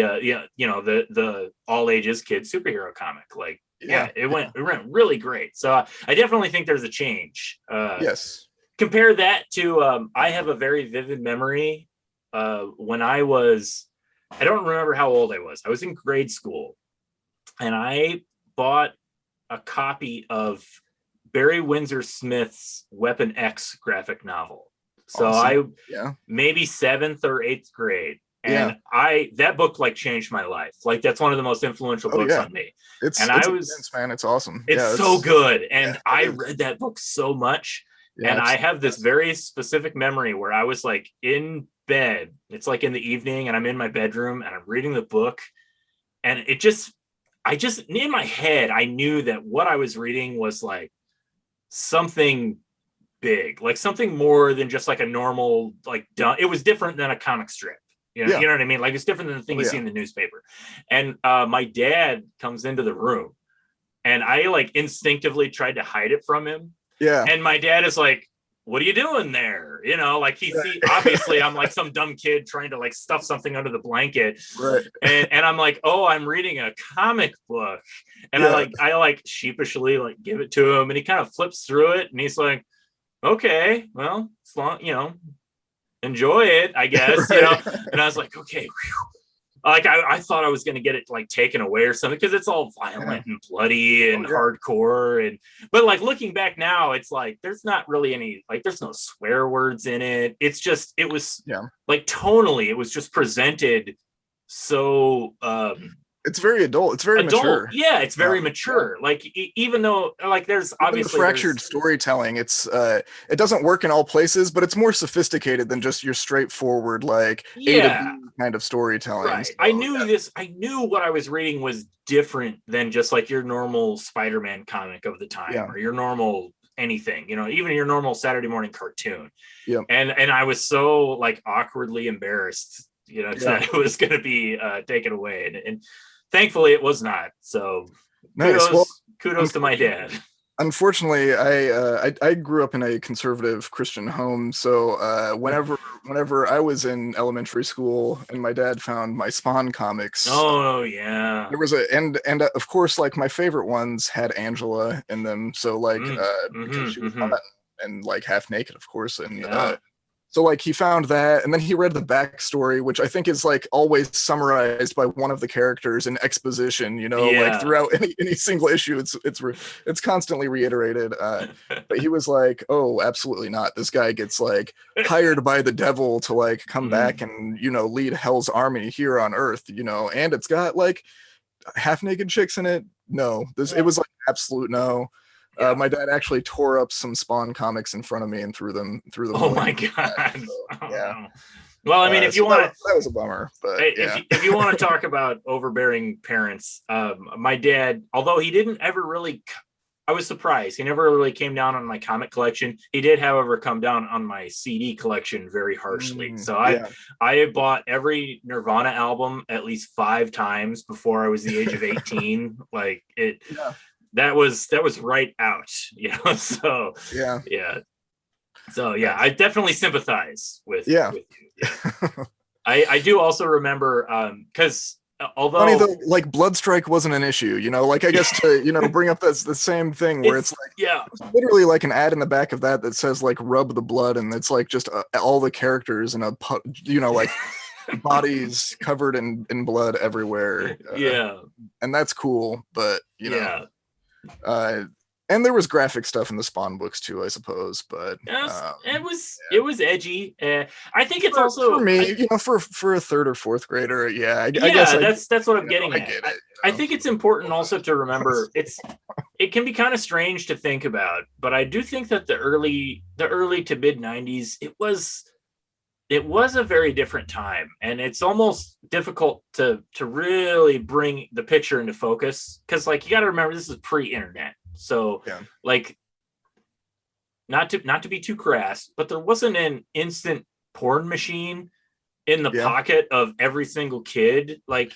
Speaker 1: the all ages kids superhero comic. Like, yeah,
Speaker 2: Yeah,
Speaker 1: it went really great. So I definitely think there's a change.
Speaker 2: yes.
Speaker 1: Compare that to I have a very vivid memory when I don't remember how old I was. I was in grade school, and I bought a copy of Barry Windsor Smith's Weapon X graphic novel. So
Speaker 2: Awesome.
Speaker 1: I
Speaker 2: Yeah,
Speaker 1: maybe seventh or eighth grade.
Speaker 2: yeah.
Speaker 1: And that book like changed my life. Like that's one of the most influential
Speaker 2: Oh
Speaker 1: books
Speaker 2: yeah.
Speaker 1: on me. And
Speaker 2: It's intense, man. It's awesome.
Speaker 1: it's
Speaker 2: Yeah,
Speaker 1: so good.
Speaker 2: yeah,
Speaker 1: And
Speaker 2: it
Speaker 1: I
Speaker 2: is.
Speaker 1: read that book so much.
Speaker 2: Yeah,
Speaker 1: And I
Speaker 2: it's
Speaker 1: have this very specific memory where I was like in bed. It's like in the evening, and I'm in my bedroom and I'm reading the book. And I just, in my head, I knew that what I was reading was like something big, like something more than just like a normal, like, it was different than a comic strip.
Speaker 2: yeah.
Speaker 1: You know what I mean? Like it's different than the thing
Speaker 2: Oh
Speaker 1: you see
Speaker 2: yeah.
Speaker 1: in the newspaper. And my dad comes into the room, and I like instinctively tried to hide it from him.
Speaker 2: Yeah.
Speaker 1: And my dad is like, "What are you doing there?" You know, like obviously I'm like some dumb kid trying to like stuff something under the blanket.
Speaker 2: Right.
Speaker 1: And I'm like, "Oh, I'm reading a comic book." And
Speaker 2: Yeah.
Speaker 1: I like sheepishly like give it to him, and he kind of flips through it, and he's like, "Okay, well, as long, enjoy it, I guess,"
Speaker 2: Right.
Speaker 1: And I was like, "Okay, whew." Like I thought I was going to get it like taken away or something, because it's all
Speaker 2: Yeah.
Speaker 1: violent and bloody
Speaker 2: Oh
Speaker 1: and
Speaker 2: yeah.
Speaker 1: hardcore. And but like looking back now, it's like there's not really any, like there's no swear words in it. It's just, it was
Speaker 2: Yeah.
Speaker 1: like tonally it was just presented so
Speaker 2: It's very adult. It's very
Speaker 1: adult.
Speaker 2: mature.
Speaker 1: Yeah, it's very
Speaker 2: Yeah.
Speaker 1: mature. Like even though like there's
Speaker 2: Even the
Speaker 1: obviously
Speaker 2: fractured
Speaker 1: there's
Speaker 2: storytelling, it doesn't work in all places, but it's more sophisticated than just your straightforward like A to B
Speaker 1: yeah.
Speaker 2: kind of storytelling.
Speaker 1: Right.
Speaker 2: So
Speaker 1: I knew what I was reading was different than just like your normal Spider-Man comic of the time,
Speaker 2: yeah.
Speaker 1: or your normal anything, even your normal Saturday morning cartoon.
Speaker 2: Yeah.
Speaker 1: And I was so like awkwardly embarrassed,
Speaker 2: Yeah.
Speaker 1: that it was going to be taken away. And thankfully it was not. So
Speaker 2: Nice. Well,
Speaker 1: kudos to my dad.
Speaker 2: unfortunately, I grew up in a conservative Christian home, so whenever I was in elementary school and my dad found my Spawn comics,
Speaker 1: Oh yeah.
Speaker 2: there was of course like my favorite ones had Angela in them, so like because she was
Speaker 1: Mm-hmm.
Speaker 2: hot and like half naked, of course, and
Speaker 1: Yeah.
Speaker 2: so like he found that, and then he read the backstory, which I think is like always summarized by one of the characters in exposition. Like
Speaker 1: Yeah.
Speaker 2: throughout any single issue, it's constantly reiterated. But he was like, "Oh, absolutely not! This guy gets like hired by the devil to like come back and lead Hell's army here on Earth. And it's got like half naked chicks in it. No, it was like absolute no."
Speaker 1: Yeah.
Speaker 2: My dad actually tore up some Spawn comics in front of me and threw them
Speaker 1: Oh
Speaker 2: away.
Speaker 1: my god!
Speaker 2: So,
Speaker 1: Oh,
Speaker 2: yeah.
Speaker 1: no. Well, I mean, if you
Speaker 2: So
Speaker 1: want to,
Speaker 2: that was a bummer, but yeah.
Speaker 1: if you want to talk about overbearing parents, my dad, although he didn't ever really, I was surprised. He never really came down on my comic collection. He did, however, come down on my CD collection very harshly. So I bought every Nirvana album at least 5 times before I was the age of 18. Like it.
Speaker 2: Yeah.
Speaker 1: That was right out, you know. So
Speaker 2: yeah.
Speaker 1: So yeah, I definitely sympathize with
Speaker 2: you.
Speaker 1: Yeah. I do also remember because although
Speaker 2: funny though, like Bloodstrike wasn't an issue, you know, like I guess to, you know, bring up the same thing where it's like, it's literally like an ad in the back of that says like rub the blood, and it's like just all the characters in you know, like bodies covered in blood everywhere. And that's cool, but you know, and there was graphic stuff in the Spawn books too, I suppose. But
Speaker 1: it was edgy. I think it's also
Speaker 2: for me, you know, for a 3rd or 4th grader. I
Speaker 1: guess that's what I'm getting at. I
Speaker 2: know?
Speaker 1: think it's important also to remember it can be kind of strange to think about, but I do think that the early to mid 90s, it was a very different time, and it's almost difficult to really bring the picture into focus, because like you got to remember, this is pre-internet. So like not to be too crass, but there wasn't an instant porn machine in the pocket of every single kid. Like,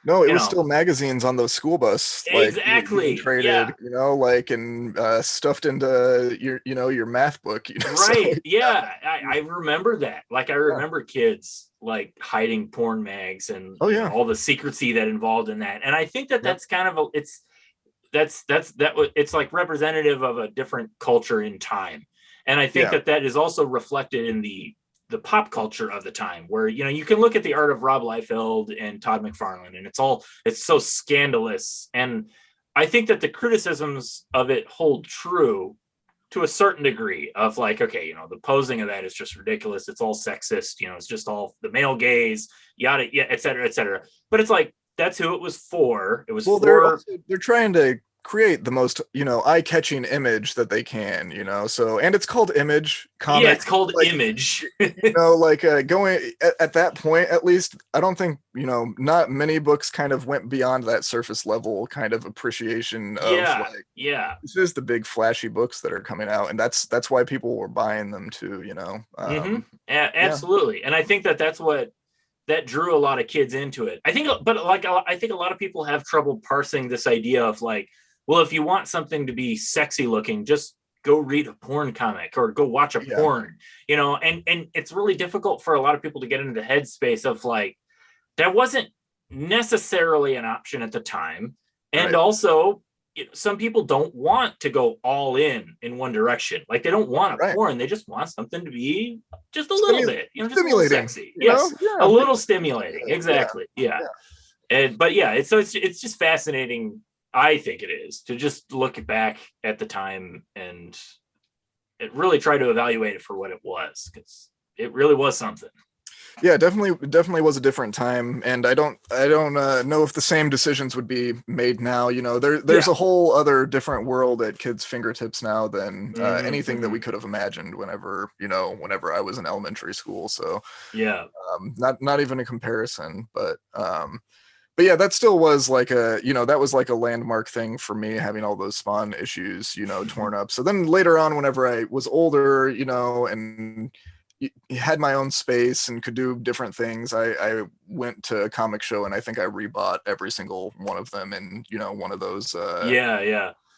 Speaker 2: no, it was still magazines on those school bus, like
Speaker 1: exactly
Speaker 2: traded, you know, like, and stuffed into your math book, you know.
Speaker 1: Right. So, I remember that. Like, I remember kids like hiding porn mags and all the secrecy that involved in that. And I think that that's kind of it's like representative of a different culture in time. And I think that is also reflected in the pop culture of the time, where, you know, you can look at the art of Rob Liefeld and Todd McFarlane, and it's so scandalous. And I think that the criticisms of it hold true to a certain degree, of like, okay, you know, the posing of that is just ridiculous. It's all sexist, you know, it's just all the male gaze, yada, et cetera, et cetera. But it's like, that's who it was for. It was
Speaker 2: they're trying to create the most, you know, eye-catching image that they can, you know. So, and it's called Image comic.
Speaker 1: Yeah, it's called Image.
Speaker 2: You know, like going at that point, at least, I don't think, you know, not many books kind of went beyond that surface level kind of appreciation of this is the big flashy books that are coming out, and that's why people were buying them too, you know.
Speaker 1: Absolutely. And I think that's what that drew a lot of kids into it. I think, but like, I think a lot of people have trouble parsing this idea of like, well, if you want something to be sexy looking, just go read a porn comic or go watch a porn, you know. And it's really difficult for a lot of people to get into the headspace of like, that wasn't necessarily an option at the time. And also, you know, some people don't want to go all in one direction. Like, they don't want a porn. They just want something to be just a little bit, you know, just stimulating, a little sexy. Yes. A little stimulating. Exactly. And, but it's just fascinating. I think it is, to just look back at the time and really try to evaluate it for what it was, because it really was something.
Speaker 2: Yeah, definitely was a different time, and I don't know if the same decisions would be made now. You know, there's a whole other different world at kids' fingertips now than anything that we could have imagined whenever I was in elementary school. So not even a comparison, but yeah, that still was like that was like a landmark thing for me, having all those Spawn issues, you know, torn up. So then later on, whenever I was older, you know, and had my own space and could do different things, I went to a comic show, and I think I rebought every single one of them in, you know, one of those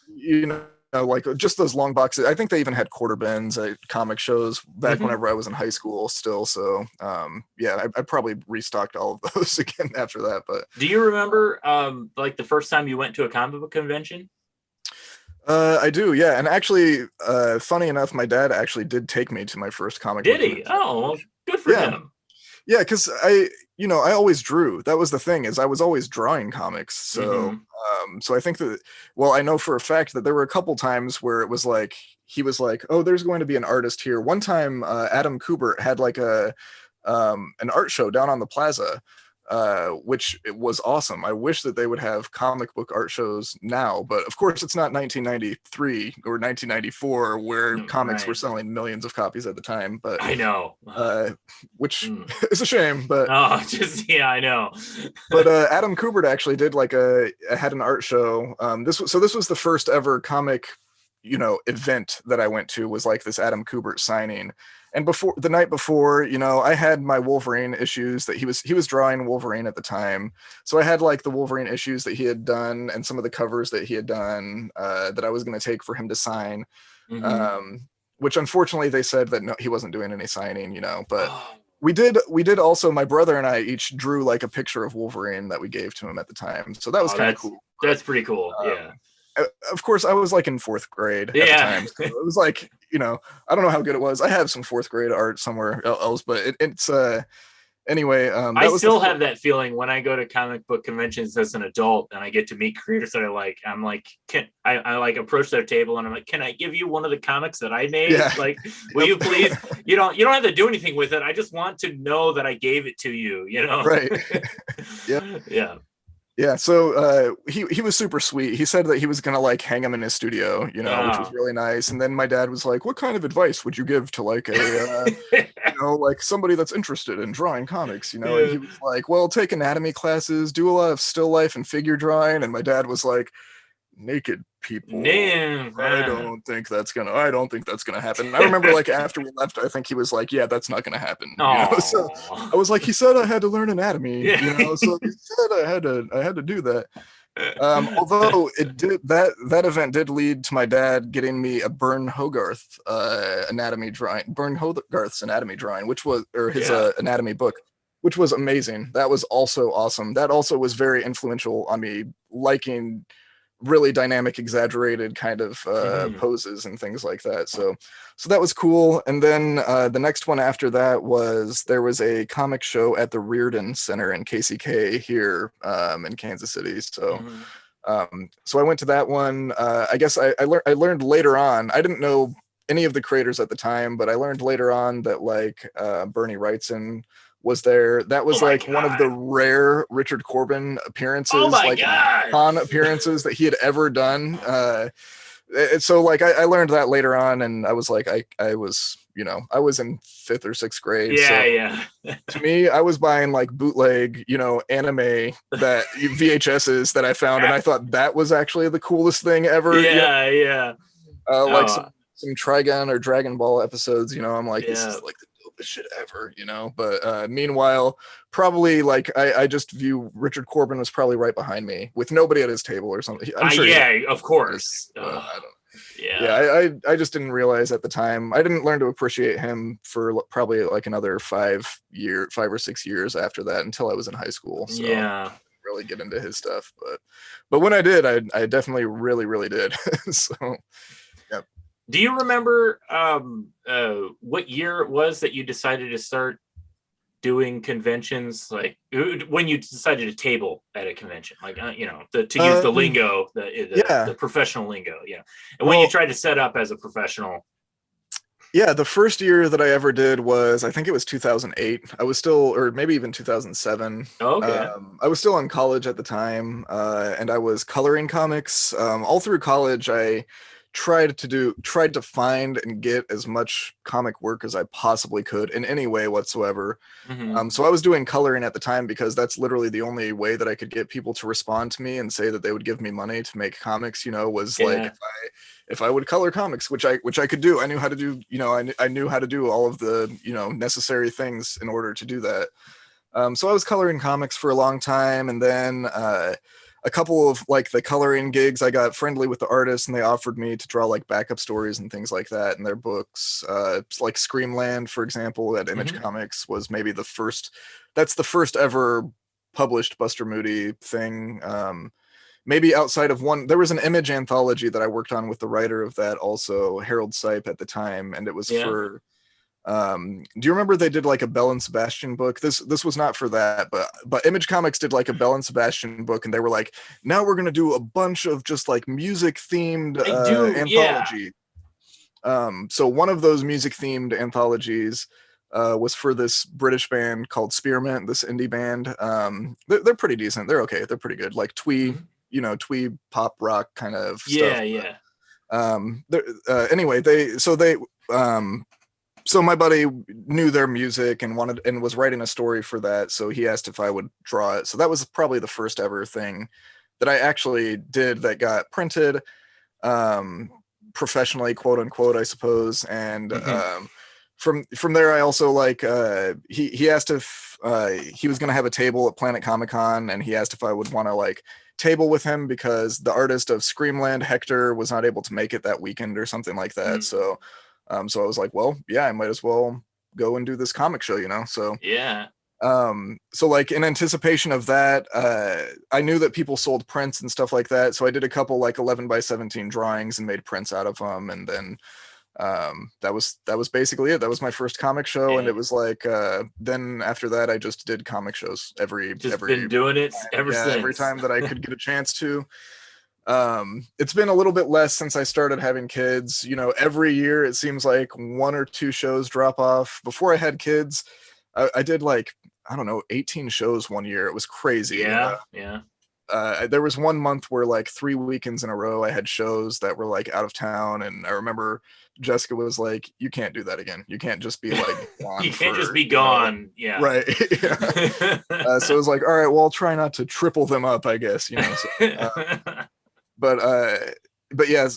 Speaker 2: you know, like just those long boxes. I think they even had quarter bins at comic shows back whenever I was in high school still. So I probably restocked all of those again after that. But
Speaker 1: do you remember like the first time you went to a comic book convention?
Speaker 2: I do, yeah. And actually, funny enough, my dad actually did take me to my first comic book.
Speaker 1: Did he? Oh, good for him.
Speaker 2: Yeah, because I always drew. That was the thing, is I was always drawing comics. So so I think that, well, I know for a fact that there were a couple times where it was like, he was like, oh, there's going to be an artist here. One time, Adam Kubert had like an art show down on the plaza which it was awesome. I wish that they would have comic book art shows now, but of course it's not 1993 or 1994 where comics were selling millions of copies at the time. But
Speaker 1: I know,
Speaker 2: which is a shame. But
Speaker 1: I know.
Speaker 2: But Adam Kubert actually did had an art show. This was the first ever comic, event that I went to, was like this Adam Kubert signing. And the night before, I had my Wolverine issues that he was drawing Wolverine at the time. So I had like the Wolverine issues that he had done and some of the covers that he had done that I was going to take for him to sign. Which unfortunately they said that no, he wasn't doing any signing, but we did also, my brother and I each drew like a picture of Wolverine that we gave to him at the time. So that was kind of cool.
Speaker 1: That's pretty cool. Yeah.
Speaker 2: Of course, I was like in 4th grade at the time. So it was like, I don't know how good it was. I have some 4th grade art somewhere else, but it's anyway.
Speaker 1: I still have that feeling when I go to comic book conventions as an adult and I get to meet creators that I like. I'm like, I like approach their table and I'm like, can I give you one of the comics that I made? Yeah. Like, will you please? You don't have to do anything with it. I just want to know that I gave it to you.
Speaker 2: Right. Yep.
Speaker 1: Yeah.
Speaker 2: Yeah, so he was super sweet. He said that he was gonna like hang him in his studio, which was really nice. And then my dad was like, "What kind of advice would you give to like a like somebody that's interested in drawing comics?" And he was like, "Well, take anatomy classes, do a lot of still life and figure drawing." And my dad was like, "Naked people. I don't think that's gonna happen." And I remember like after we left, I think he was like, "Yeah, that's not gonna happen." So I was like, "He said I had to learn anatomy, so he said I had to do that." Although it did that event did lead to my dad getting me a Bern Hogarth anatomy drawing, which was his anatomy book, which was amazing. That was also awesome. That also was very influential on me liking really dynamic, exaggerated kind of poses and things like that. So that was cool. And then the next one after that there was a comic show at the Reardon Center in KCK here in Kansas City. So so I went to that one. I guess I learned later on. I didn't know any of the creators at the time, but I learned later on that like Bernie Wrightson was there. That was one of the rare Richard Corbin appearances, con appearances that he had ever done. So like I learned that later on, and I was like, I was I was in 5th or 6th grade. To me, I was buying like bootleg, anime that VHSs that I found, and I thought that was actually the coolest thing ever. Like some Trigun or Dragon Ball episodes. I'm like, this is like the dopest shit ever. But meanwhile, probably like I just view Richard Corbin was probably right behind me with nobody at his table or something. I'm sure.
Speaker 1: Of course.
Speaker 2: I don't. I just didn't realize at the time. I didn't learn to appreciate him for probably like another 5 or 6 years after that, until I was in high school. So I didn't really get into his stuff, but when I did, I definitely really did. So yep.
Speaker 1: Do you remember what year it was that you decided to start doing conventions, like when you decided to table at a convention, like to use the lingo, the professional lingo, and when you tried to set up as a professional?
Speaker 2: The first year that I ever did was, I think it was 2008. I was still, or maybe even 2007.
Speaker 1: Okay.
Speaker 2: I was still in college at the time, and I was coloring comics. All through college, I tried to find and get as much comic work as I possibly could in any way whatsoever. So I was doing coloring at the time because that's literally the only way that I could get people to respond to me and say that they would give me money to make comics, was like if I would color comics, which I could do. I knew how to do, I knew how to do all of the, necessary things in order to do that. So I was coloring comics for a long time, and then a couple of like the coloring gigs, I got friendly with the artists and they offered me to draw like backup stories and things like that in their books. Like Screamland, for example, at Image Comics was maybe that's the first ever published Buster Moody thing. Maybe outside of one, there was an Image anthology that I worked on with the writer of that also, Harold Sipe at the time. And it was for, do you remember they did like a Belle and Sebastian book? This was not for that, but Image Comics did like a Belle and Sebastian book, and they were like, now we're gonna do a bunch of just like music themed anthology. So one of those music themed anthologies was for this British band called Spearmint, this indie band. They're pretty decent. They're okay. They're pretty good. Like twee, twee pop rock kind of stuff.
Speaker 1: Yeah.
Speaker 2: Anyway, so my buddy knew their music and was writing a story for that. So he asked if I would draw it. So that was probably the first ever thing that I actually did that got printed professionally, quote unquote, I suppose. And from there, I also he asked if he was going to have a table at Planet Comic-Con, and he asked if I would want to table with him because the artist of Screamland, Hector, was not able to make it that weekend or something like that. So I was like, well, yeah, I might as well go and do this comic show, So
Speaker 1: yeah.
Speaker 2: So in anticipation of that, I knew that people sold prints and stuff like that. So I did a couple 11x17 drawings and made prints out of them. And then that was basically it. That was my first comic show. And it was then after that, I just did comic shows every
Speaker 1: been doing it ever since.
Speaker 2: Every time that I could get a chance to. It's been a little bit less since I started having kids. Every year it seems like 1 or 2 shows drop off. Before I had kids, I did 18 shows one year. It was crazy.
Speaker 1: Yeah.
Speaker 2: There was one month where 3 weekends in a row I had shows that were out of town, and I remember Jessica was like, "You can't do that again. You can't just be gone.
Speaker 1: You can't just be gone." Yeah.
Speaker 2: Right. Yeah. So it was like, all right, well, I'll try not to triple them up, I guess. So, but yeah,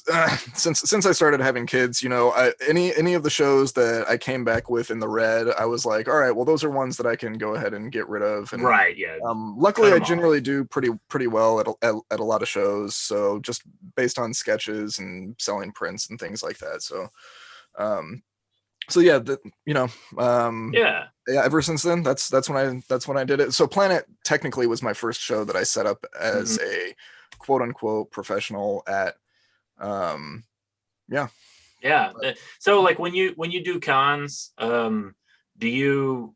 Speaker 2: since I started having kids, any of the shows that I came back with in the red, I was like, all right, well, those are ones that I can go ahead and get rid of. And,
Speaker 1: right. Yeah.
Speaker 2: Luckily, I generally do pretty well at a lot of shows. So just based on sketches and selling prints and things like that. So, yeah, yeah. Ever since then, that's when I did it. So Planet technically was my first show that I set up as a quote unquote professional at. Yeah.
Speaker 1: So when you do cons, do you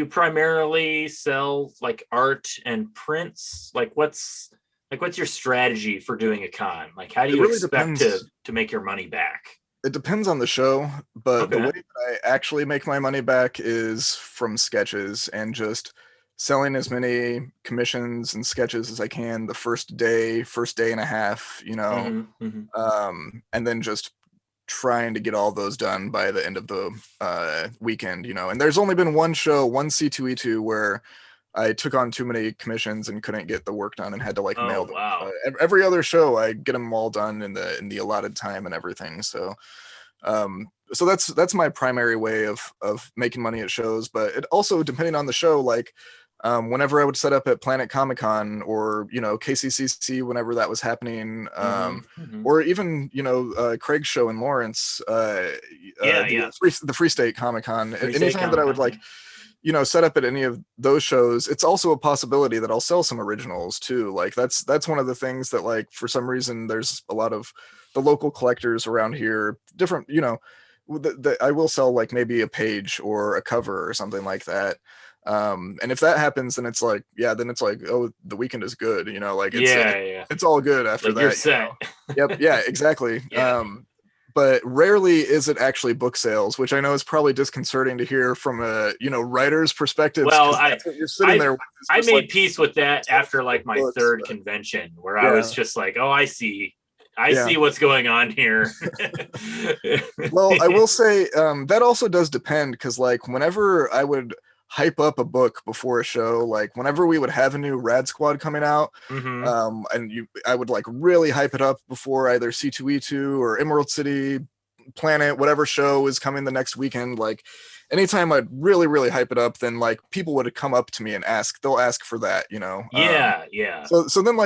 Speaker 1: primarily sell art and prints? What's your strategy for doing a con? How do you really expect to make your money back?
Speaker 2: It depends on the show, but the way that I actually make my money back is from sketches and just selling as many commissions and sketches as I can the first day and a half, and then just trying to get all those done by the end of the weekend, And there's only been one show, one C2E2, where I took on too many commissions and couldn't get the work done and had to mail them.
Speaker 1: Wow.
Speaker 2: Every other show, I get them all done in the allotted time and everything. So, so that's my primary way of making money at shows. But it also, depending on the show, whenever I would set up at Planet Comic-Con or, KCCC, whenever that was happening, or even, Craig's show in Lawrence, the Free State Comic-Con, anytime that I would set up at any of those shows, it's also a possibility that I'll sell some originals too. That's one of the things that for some reason there's a lot of the local collectors around here, different, I will sell maybe a page or a cover or something like that. And if that happens, then it's oh, the weekend is good, it's all good after that.
Speaker 1: You're set.
Speaker 2: Yep. Yeah, exactly.
Speaker 1: Yeah.
Speaker 2: But rarely is it actually book sales, which I know is probably disconcerting to hear from a writer's perspective.
Speaker 1: Well,
Speaker 2: you're sitting there with
Speaker 1: I made peace with that after my third convention, where I was just oh, I see what's going on here.
Speaker 2: Well, I will say that also does depend, because whenever I would hype up a book before a show, whenever we would have a new Rad Squad coming out, I would really hype it up before either C2E2 or Emerald City, Planet, whatever show is coming the next weekend. Anytime I'd really hype it up, then people would come up to me and they'll ask for that,
Speaker 1: Yeah.
Speaker 2: So then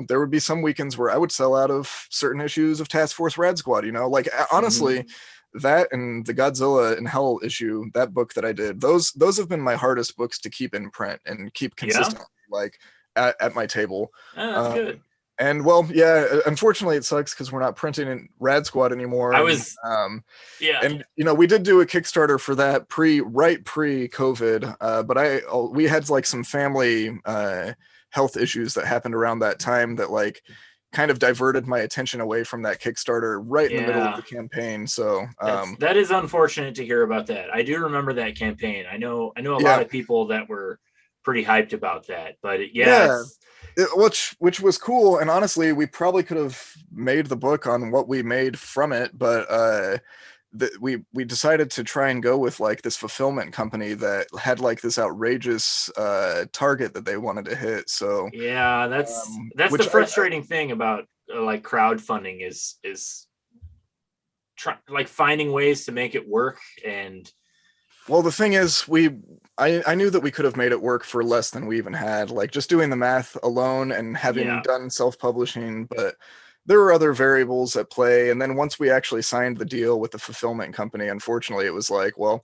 Speaker 2: there would be some weekends where I would sell out of certain issues of Task Force Rad Squad, honestly. That and the Godzilla in Hell issue, that book that I did, those have been my hardest books to keep in print and keep consistent, at my table.
Speaker 1: Oh, that's good.
Speaker 2: And well, yeah, unfortunately it sucks because we're not printing in Rad Squad anymore. And we did do a Kickstarter for that pre-COVID, but we had some family health issues that happened around that time that kind of diverted my attention away from that Kickstarter right in the middle of
Speaker 1: Yeah.
Speaker 2: the campaign. So
Speaker 1: That is unfortunate to hear about that. I do remember that campaign. I know a lot
Speaker 2: yeah,
Speaker 1: of people that were pretty hyped about that, but yeah,
Speaker 2: yeah. Which was cool, and honestly we probably could have made the book on what we made from it, but we decided to try and go with like this fulfillment company that had like this outrageous target that they wanted to hit. So
Speaker 1: yeah, that's the
Speaker 2: which
Speaker 1: frustrating thing about like crowdfunding is like finding ways to make it work. And
Speaker 2: well, the thing is, I knew that we could have made it work for less than we even had, like just doing the math alone and having
Speaker 1: yeah,
Speaker 2: done self-publishing, but there were other variables at play. And then once we actually signed the deal with the fulfillment company, unfortunately, it was like, well,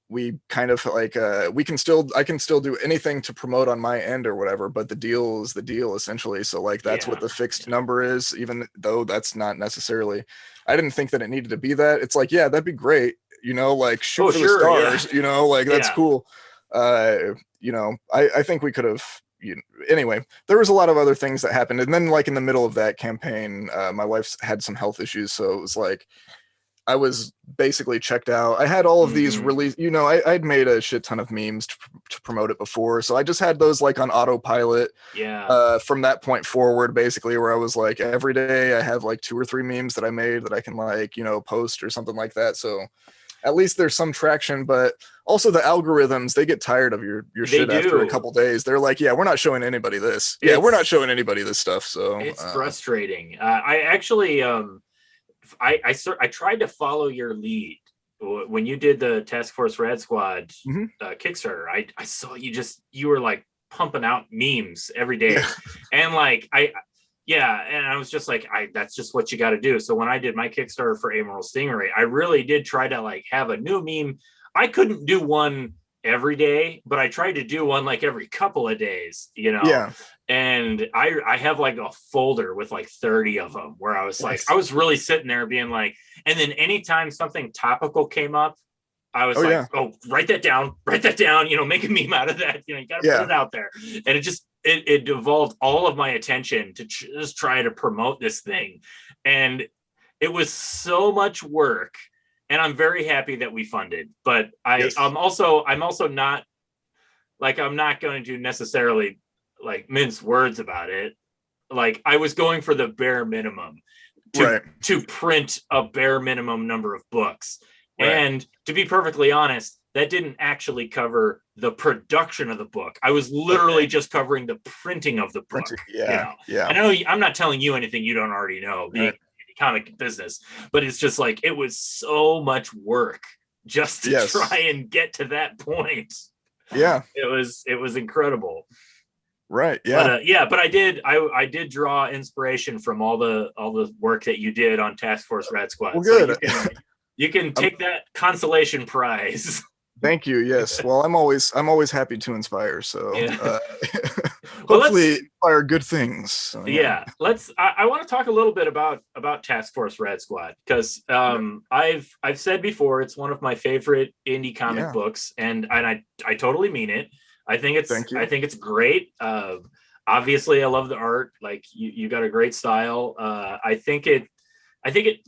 Speaker 2: we kind of like I can still do anything to promote on my end or whatever, but the deal is the deal essentially. So like that's what
Speaker 1: yeah,
Speaker 2: the fixed number is, even though that's not necessarily, I didn't think that it needed to be that. It's like, yeah, that'd be great, like shoot
Speaker 1: oh
Speaker 2: for the
Speaker 1: sure, yeah,
Speaker 2: stars, like that's
Speaker 1: yeah,
Speaker 2: cool. I think we could have, anyway, there was a lot of other things that happened, and then like in the middle of that campaign, my wife's had some health issues, so it was like I was basically checked out. I had all of these release, I'd made a shit ton of memes to promote it before. So I just had those like on autopilot
Speaker 1: yeah,
Speaker 2: from that point forward, basically, where I was like, every day I have like 2 or 3 memes that I made that I can like, post or something like that. So at least there's some traction, but also the algorithms, they get tired of your
Speaker 1: they
Speaker 2: shit after a
Speaker 1: do.
Speaker 2: couple days. They're like, yeah, we're not showing anybody this. Yeah, we're not
Speaker 1: It's
Speaker 2: showing anybody this stuff. So
Speaker 1: it's frustrating. I actually I tried to follow your lead when you did the Task Force Rad Squad
Speaker 2: mhm.
Speaker 1: Kickstarter. I saw you were like pumping out memes every day,
Speaker 2: Yeah.
Speaker 1: and like yeah, and I was just like, that's just what you got to do. So when I did my Kickstarter for Amoral Stingray, I really did try to like have a new meme. I couldn't do one every day, but I tried to do one like every couple of days,
Speaker 2: Yeah.
Speaker 1: and I have like a folder with like 30 of them where I was like,
Speaker 2: Nice.
Speaker 1: I was really sitting there being like, and then anytime something topical came up, I was
Speaker 2: Oh
Speaker 1: like,
Speaker 2: yeah.
Speaker 1: oh, write that down, make a meme out of that. You got to put
Speaker 2: Yeah.
Speaker 1: it out there. And it devolved all of my attention to just try to promote this thing. And it was so much work. And I'm very happy that we funded, but
Speaker 2: Yes.
Speaker 1: I'm also not like, I'm not going to necessarily like mince words about it. Like I was going for the bare minimum to print a bare minimum number of books.
Speaker 2: Right.
Speaker 1: And to be perfectly honest, that didn't actually cover the production of the book. I was literally just covering the printing of the book.
Speaker 2: Yeah. Yeah.
Speaker 1: I know I'm not telling you anything you don't already know, being in the comic business, but it's just like, it was so much work just to try and get to that point.
Speaker 2: Yeah.
Speaker 1: It was incredible.
Speaker 2: Right. Yeah.
Speaker 1: But I did draw inspiration from all the work that you did on Task Force Rad Squad.
Speaker 2: Well, good.
Speaker 1: So you can take that consolation prize.
Speaker 2: Thank you. Yes. Well, I'm always happy to inspire. So
Speaker 1: Yeah.
Speaker 2: hopefully inspire good things. So,
Speaker 1: yeah. I want to talk a little bit about Task Force Rad Squad, because I've said before, it's one of my favorite indie comic books, and I totally mean it. I think it's great. Obviously I love the art. Like you got a great style. I think it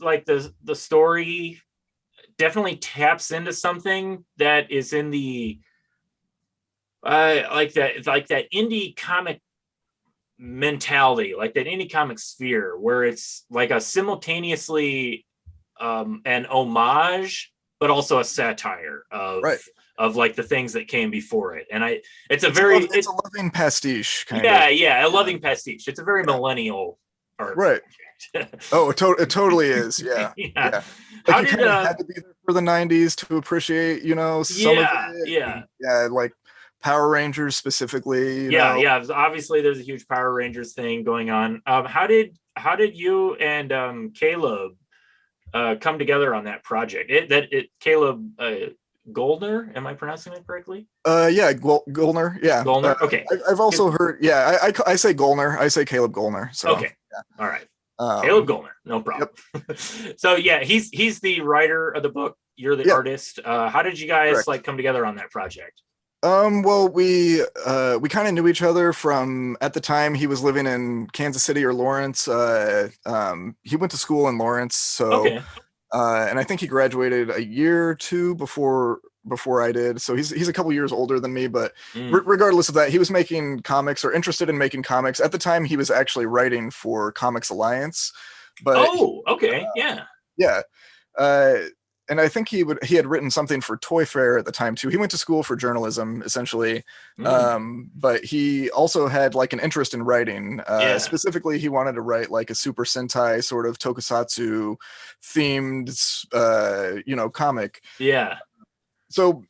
Speaker 1: like the story definitely taps into something that is in the like that indie comic mentality, like that indie comic sphere, where it's like a simultaneously an homage but also a satire of like the things that came before it. And it's a
Speaker 2: loving pastiche kind of.
Speaker 1: Yeah, a loving pastiche. It's a very millennial art
Speaker 2: project. Oh, it totally is. Yeah. Yeah. Like you kind of had to be there for the 90s to appreciate, some of it. Yeah, like Power Rangers specifically.
Speaker 1: Yeah. Obviously, there's a huge Power Rangers thing going on. How did you and Caleb come together on that project? Caleb Goellner, am I pronouncing that correctly?
Speaker 2: Yeah, Goellner. Yeah.
Speaker 1: Goellner. Okay.
Speaker 2: I've also heard. Yeah, I say Goellner. I say Caleb Goellner. So.
Speaker 1: Okay. Yeah. All right. Caleb Goellner, no problem. Yep. So yeah, he's the writer of the book. You're the artist. How did you guys come together on that project?
Speaker 2: Well, we kind of knew each other from at the time he was living in Kansas City or Lawrence. He went to school in Lawrence, so
Speaker 1: Okay.
Speaker 2: and I think he graduated a year or two before I did. So he's a couple years older than me, but
Speaker 1: Mm.
Speaker 2: regardless of that, he was making comics or interested in making comics. At the time, he was actually writing for Comics Alliance, but
Speaker 1: Oh, okay. Yeah.
Speaker 2: yeah. Uh, and I think he had written something for Toy Fair at the time too. He went to school for journalism essentially,
Speaker 1: Mm.
Speaker 2: but he also had like an interest in writing.
Speaker 1: Yeah.
Speaker 2: Specifically, he wanted to write like a Super Sentai sort of tokusatsu themed, comic.
Speaker 1: Yeah.
Speaker 2: So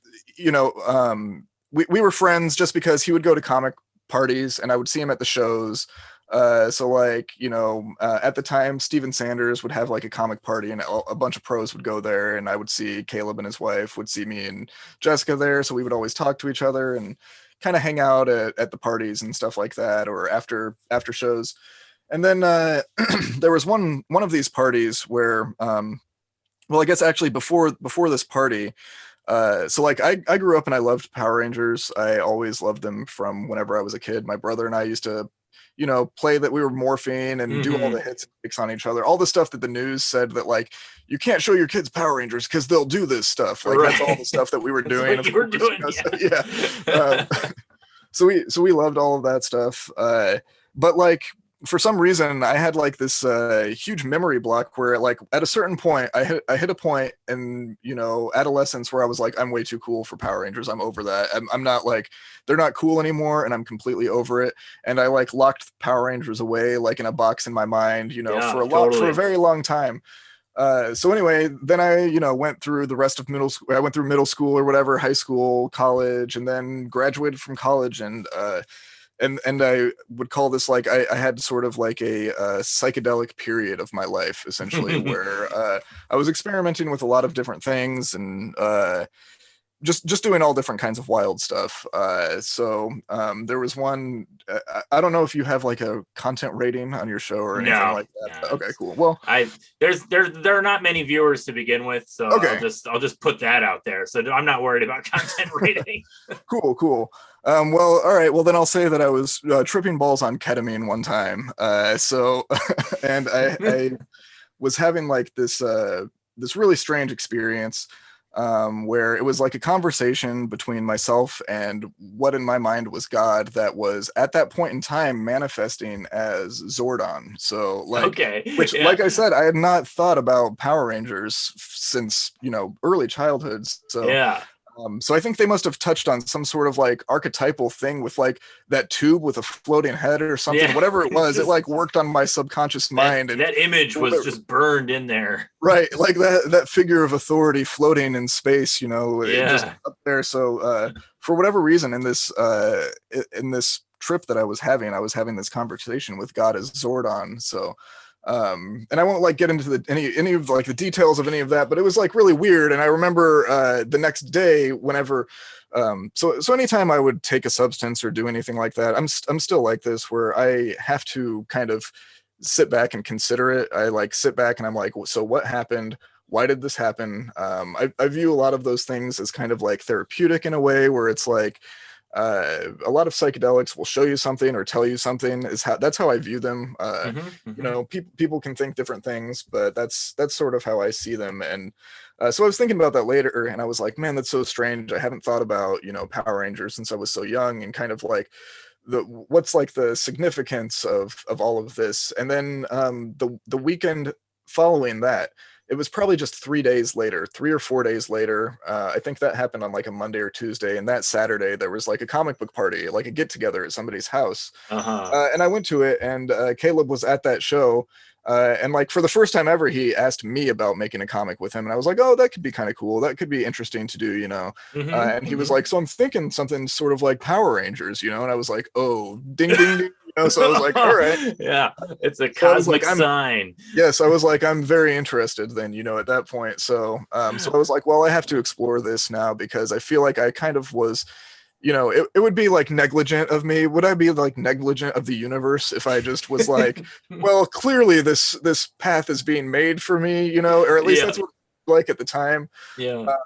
Speaker 2: we were friends just because he would go to comic parties and I would see him at the shows. So like, at the time, Steven Sanders would have like a comic party and a bunch of pros would go there, and I would see Caleb and his wife would see me and Jessica there. So we would always talk to each other and kind of hang out at the parties and stuff like that, or after shows. And then there was one of these parties where, well, I guess actually before this party, so like I grew up and I loved Power Rangers. I always loved them from whenever I was a kid. My brother and I used to, play that we were morphing and do all
Speaker 1: Hmm.
Speaker 2: the hits and kicks on each other. All the stuff that the news said that like you can't show your kids Power Rangers because they'll do this stuff. Like that's all
Speaker 1: Right.
Speaker 2: the stuff that we were
Speaker 1: That's
Speaker 2: doing.
Speaker 1: what
Speaker 2: Of
Speaker 1: you were
Speaker 2: course,
Speaker 1: doing.
Speaker 2: so,
Speaker 1: Yeah.
Speaker 2: yeah. So we loved all of that stuff. But like for some reason I had like this huge memory block where like at a certain point I hit a point in adolescence where I was like, I'm way too cool for Power Rangers. I'm over that. I'm not like, they're not cool anymore and I'm completely over it. And I like locked Power Rangers away like in a box in my mind,
Speaker 1: Yeah,
Speaker 2: for a
Speaker 1: totally.
Speaker 2: very long time. So anyway, then I, went through the rest of middle school. I went through middle school or whatever, high school, college, and then graduated from college. And I would call this like I had sort of like a psychedelic period of my life, essentially, where I was experimenting with a lot of different things and just doing all different kinds of wild stuff. So there was one. I don't know if you have like a content rating on your show or anything
Speaker 1: No,
Speaker 2: like that.
Speaker 1: no.
Speaker 2: But okay, cool. Well,
Speaker 1: I there are not many viewers to begin with, so I'll
Speaker 2: okay,
Speaker 1: just put that out there. So I'm not worried about content rating.
Speaker 2: cool. Well, all right. Well, then I'll say that I was tripping balls on ketamine one time. And I was having like this really strange experience where it was like a conversation between myself and what in my mind was God that was at that point in time manifesting as Zordon. So like,
Speaker 1: Okay,
Speaker 2: which
Speaker 1: yeah,
Speaker 2: like I said, I had not thought about Power Rangers since early childhood.
Speaker 1: yeah,
Speaker 2: So I think they must have touched on some sort of like archetypal thing with like that tube with a floating head or something,
Speaker 1: yeah.
Speaker 2: whatever it was. It
Speaker 1: Just
Speaker 2: like worked on my subconscious
Speaker 1: that
Speaker 2: mind and
Speaker 1: that image was
Speaker 2: whatever.
Speaker 1: just burned in there.
Speaker 2: Right, like that figure of authority floating in space, it just
Speaker 1: Yeah.
Speaker 2: up there. So for whatever reason, in this trip that I was having this conversation with God as Zordon. So and I won't like get into any of like the details of any of that, but it was like really weird. And I remember the next day, whenever so anytime I would take a substance or do anything like that, I'm still like this where I have to kind of sit back and consider it. I like sit back and I'm like, so what happened? Why did this happen? I view a lot of those things as kind of like therapeutic in a way where it's like a lot of psychedelics will show you something or tell you something. That's how I view them.
Speaker 1: Hmm.
Speaker 2: People can think different things, but that's sort of how I see them. And so I was thinking about that later, and I was like, man, that's so strange. I haven't thought about Power Rangers since I was so young, and kind of like what's like the significance of all of this. And then the weekend following that, it was probably just 3 days later, 3 or 4 days later. I think that happened on like a Monday or Tuesday, and that Saturday there was like a comic book party, like a get together at somebody's house.
Speaker 1: Uh-huh.
Speaker 2: And I went to it, and Caleb was at that show. And like for the first time ever, he asked me about making a comic with him, and I was like, "Oh, that could be kind of cool. That could be interesting to do."
Speaker 1: Hmm.
Speaker 2: And he was
Speaker 1: Hmm.
Speaker 2: like, "So I'm thinking something sort of like Power Rangers." And I was like, "Oh, ding, ding, ding." So I was like, "All right."
Speaker 1: Yeah, it's a
Speaker 2: So I was like,
Speaker 1: cosmic sign.
Speaker 2: Yes, I was like, I'm very interested then, at that point. So I was like, well, I have to explore this now because I feel like I kind of was, it would be like negligent of me. Would I be like negligent of the universe if I just was like, well, clearly this path is being made for me, or at least
Speaker 1: Yeah,
Speaker 2: that's what it was like at the time.
Speaker 1: yeah.
Speaker 2: Uh,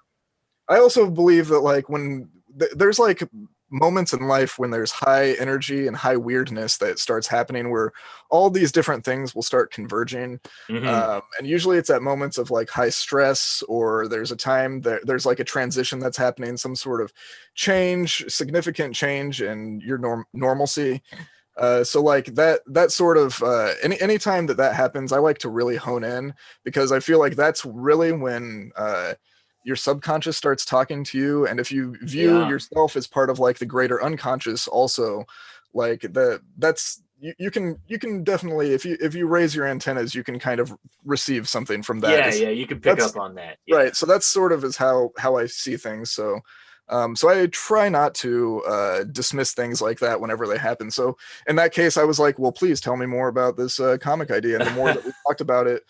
Speaker 2: I also believe that like when there's like moments in life when there's high energy and high weirdness that starts happening where all these different things will start converging. And usually it's at moments of like high stress, or there's a time that there's like a transition that's happening, some sort of change, significant change in your normalcy. So like that sort of any time that happens, I like to really hone in, because I feel like that's really when your subconscious starts talking to you. And if you view yourself as part of like the greater unconscious also, like that's you can definitely, if you raise your antennas, you can kind of receive something from that.
Speaker 1: You can pick up on that.
Speaker 2: Right. So that's sort of is how I see things. So so I try not to dismiss things like that whenever they happen. So in that case, I was like, well, please tell me more about this comic idea. And the more that we talked about it,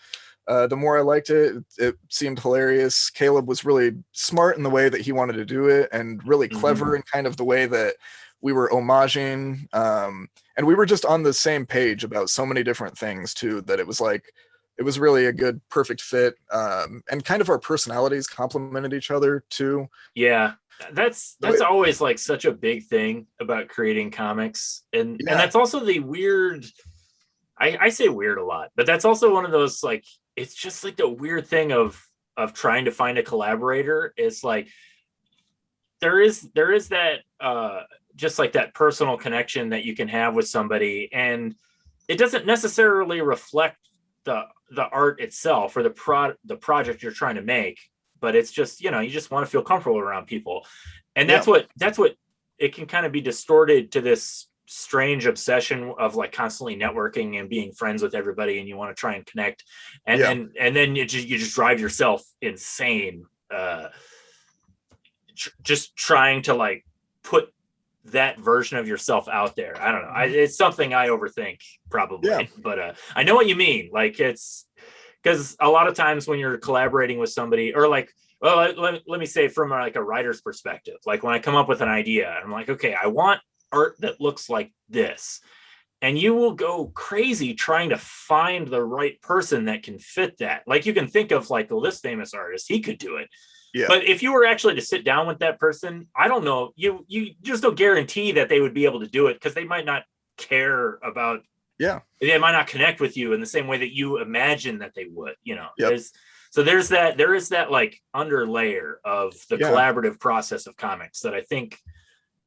Speaker 2: the more I liked it. It seemed hilarious. Caleb was really smart in the way that he wanted to do it, and really clever in kind of the way that we were homaging. And we were just on the same page about so many different things too, that it was like, it was really a good, perfect fit. And kind of our personalities complemented each other too.
Speaker 1: Yeah. That's always like such a big thing about creating comics. And that's also the weird, I say weird a lot, but that's also one of those, like, it's just like the weird thing of trying to find a collaborator. Is like there is that just like that personal connection that you can have with somebody, and it doesn't necessarily reflect the art itself or the project you're trying to make, but it's just, you just want to feel comfortable around people. And that's what it can kind of be distorted to this strange obsession of like constantly networking and being friends with everybody, and you want to try and connect, and then you just drive yourself insane, just trying to like put that version of yourself out there. I don't know. It's something I overthink probably, but I know what you mean. Like, it's because a lot of times when you're collaborating with somebody, or like, well, let me say from like a writer's perspective, like when I come up with an idea, I'm like, okay, I want art that looks like this, and you will go crazy trying to find the right person that can fit that. Like, you can think of like this famous artist, he could do it. But if you were actually to sit down with that person, I don't know, you just don't guarantee that they would be able to do it, because they might not care about, they might not connect with you in the same way that you imagine that they would, there is that like underlayer of the collaborative process of comics that I think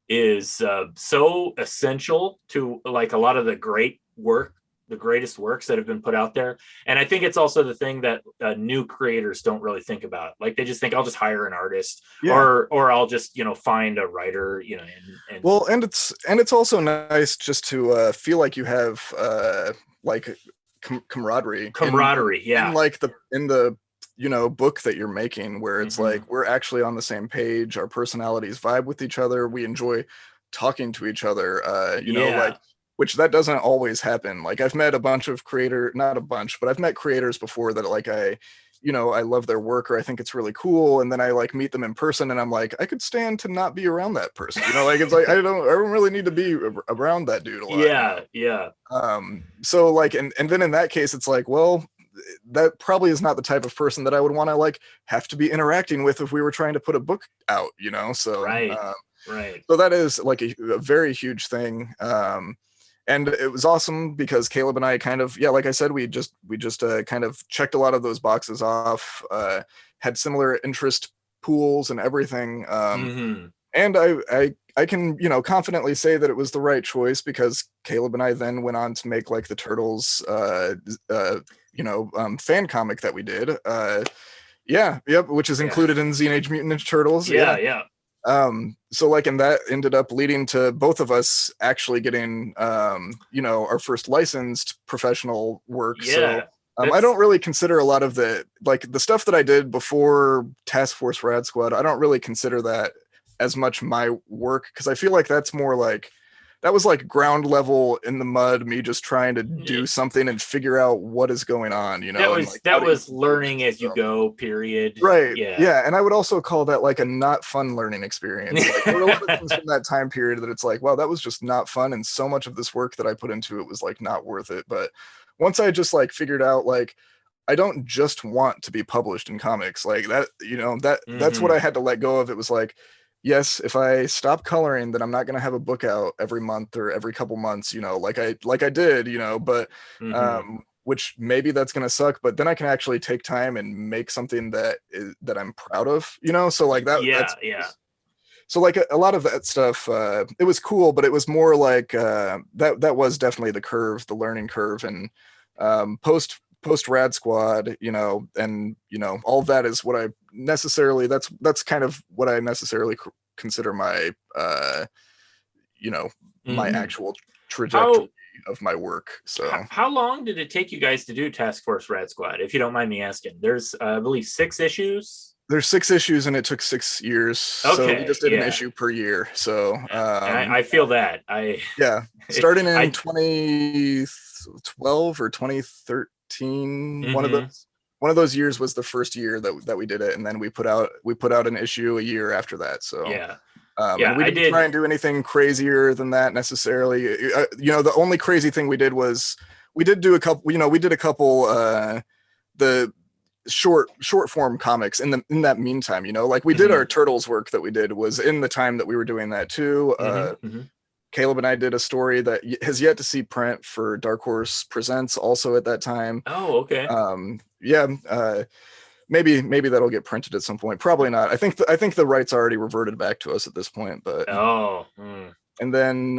Speaker 1: is so essential to like a lot of the greatest works that have been put out there. And I think it's also the thing that new creators don't really think about. Like, they just think, I'll just hire an artist, or I'll just, find a writer, and
Speaker 2: well, and it's also nice just to feel like you have like camaraderie in like in the book that you're making, where it's like we're actually on the same page, our personalities vibe with each other, we enjoy talking to each other, like, which that doesn't always happen. Like, I've met a bunch of not a bunch, but I've met creators before that like I love their work, or I think it's really cool, and then I like meet them in person and I'm like, I could stand to not be around that person, like, it's like I don't really need to be around that dude a lot. So like, and then in that case it's like, well, that probably is not the type of person that I would want to like have to be interacting with if we were trying to put a book out, so
Speaker 1: right.
Speaker 2: So that is like a very huge thing. And it was awesome because Caleb and I kind of, like I said, we just kind of checked a lot of those boxes off, had similar interest pools and everything. And I can, confidently say that it was the right choice, because Caleb and I then went on to make like the Turtles, fan comic that we did. Which is included in Teenage Mutant Ninja Turtles. So like, and that ended up leading to both of us actually getting, our first licensed professional work. So I don't really consider a lot of the stuff that I did before Task Force Rad Squad, I don't really consider that as much my work, because I feel like that's more like, that was like ground level in the mud, me just trying to do something and figure out what is going on,
Speaker 1: that was learning as you go, period.
Speaker 2: Right. And I would also call that like a not fun learning experience. Like, there were a lot of things from that time period that it's like, wow, that was just not fun, and so much of this work that I put into it was like not worth it. But once I just like figured out, like, I don't just want to be published in comics, like that, that's what I had to let go of. It was like, yes, if I stop coloring, then I'm not going to have a book out every month or every couple months, like I did, but
Speaker 1: Mm-hmm.
Speaker 2: which maybe that's going to suck, but then I can actually take time and make something that I'm proud of, so like
Speaker 1: Yeah,
Speaker 2: that's
Speaker 1: yeah.
Speaker 2: so like a lot of that stuff, it was cool, but it was more like that was definitely the learning curve, and post Rad Squad, and all of that is what I necessarily that's kind of what I necessarily consider my my
Speaker 1: Mm-hmm.
Speaker 2: actual trajectory
Speaker 1: How
Speaker 2: of my work. So
Speaker 1: how long did it take you guys to do Task Force Rad Squad, if you don't mind me asking? There's I believe 6 issues.
Speaker 2: there's 6 issues and it took 6 years. So we
Speaker 1: Okay,
Speaker 2: just did an
Speaker 1: yeah.
Speaker 2: issue per year. So
Speaker 1: And I feel that.
Speaker 2: yeah, starting in
Speaker 1: I
Speaker 2: 2012 or 2013,
Speaker 1: mm-hmm.
Speaker 2: one of those years was the first year that we did it, and then we put out an issue a year after that. So
Speaker 1: Yeah.
Speaker 2: and
Speaker 1: Yeah,
Speaker 2: we
Speaker 1: I
Speaker 2: didn't
Speaker 1: did.
Speaker 2: try and do anything crazier than that necessarily. The only crazy thing we did was we did do a couple. We did a couple the short form comics in that meantime. Like we did
Speaker 1: Mm-hmm.
Speaker 2: our Turtles work that we did was in the time that we were doing that too.
Speaker 1: Mm-hmm. Mm-hmm.
Speaker 2: Caleb and I did a story that has yet to see print for Dark Horse Presents also at that time.
Speaker 1: Oh, okay.
Speaker 2: Yeah, maybe that'll get printed at some point. Probably not. I think the rights already reverted back to us at this point. But
Speaker 1: Oh. Mm.
Speaker 2: and then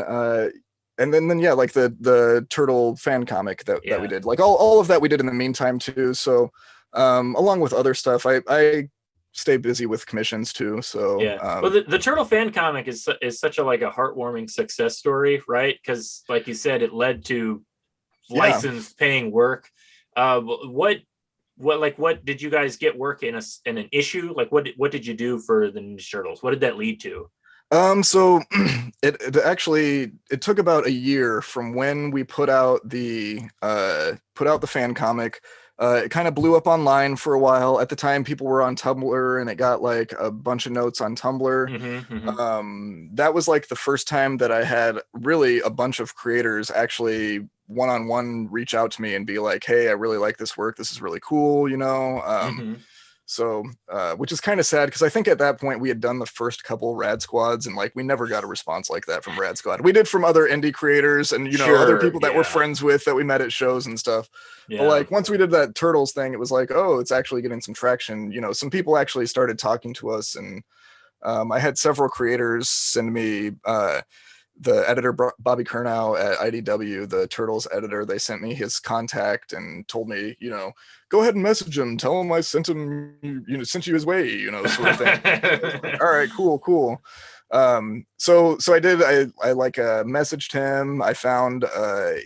Speaker 2: yeah, like the turtle fan comic that we
Speaker 1: Yeah.
Speaker 2: did, like all of that we did in the meantime too. So along with other stuff, I stay busy with commissions too. So
Speaker 1: Yeah. Well, the Turtle fan comic is such a like a heartwarming success story, right? Because like you said, it led to
Speaker 2: yeah.
Speaker 1: licensed paying work. What did you guys get work in an issue? Like what did you do for the Ninja Turtles? What did that lead to?
Speaker 2: So it actually it took about a year from when we put out the fan comic. It kind of blew up online for a while. At the time, people were on Tumblr, and it got like a bunch of notes on Tumblr.
Speaker 1: Mm-hmm, mm-hmm.
Speaker 2: That was like the first time that I had really a bunch of creators actually one-on-one reach out to me and be like, "Hey, I really like this work. This is really cool,"
Speaker 1: Mm-hmm.
Speaker 2: So, which is kind of sad because I think at that point we had done the first couple Rad Squads, and like we never got a response like that from Rad Squad. We did from other indie creators and other
Speaker 1: Sure.
Speaker 2: people that we're
Speaker 1: Yeah.
Speaker 2: friends with that we met at shows and stuff. But
Speaker 1: Yeah.
Speaker 2: like once we did that Turtles thing, it was like, oh, it's actually getting some traction. Some people actually started talking to us, and I had several creators send me the editor Bobby Kurnow at IDW, the Turtles editor. They sent me his contact and told me, go ahead and message him, tell him I sent him, sent you his way, sort of thing. So I was like, all right, cool. So I did. I like messaged him. I found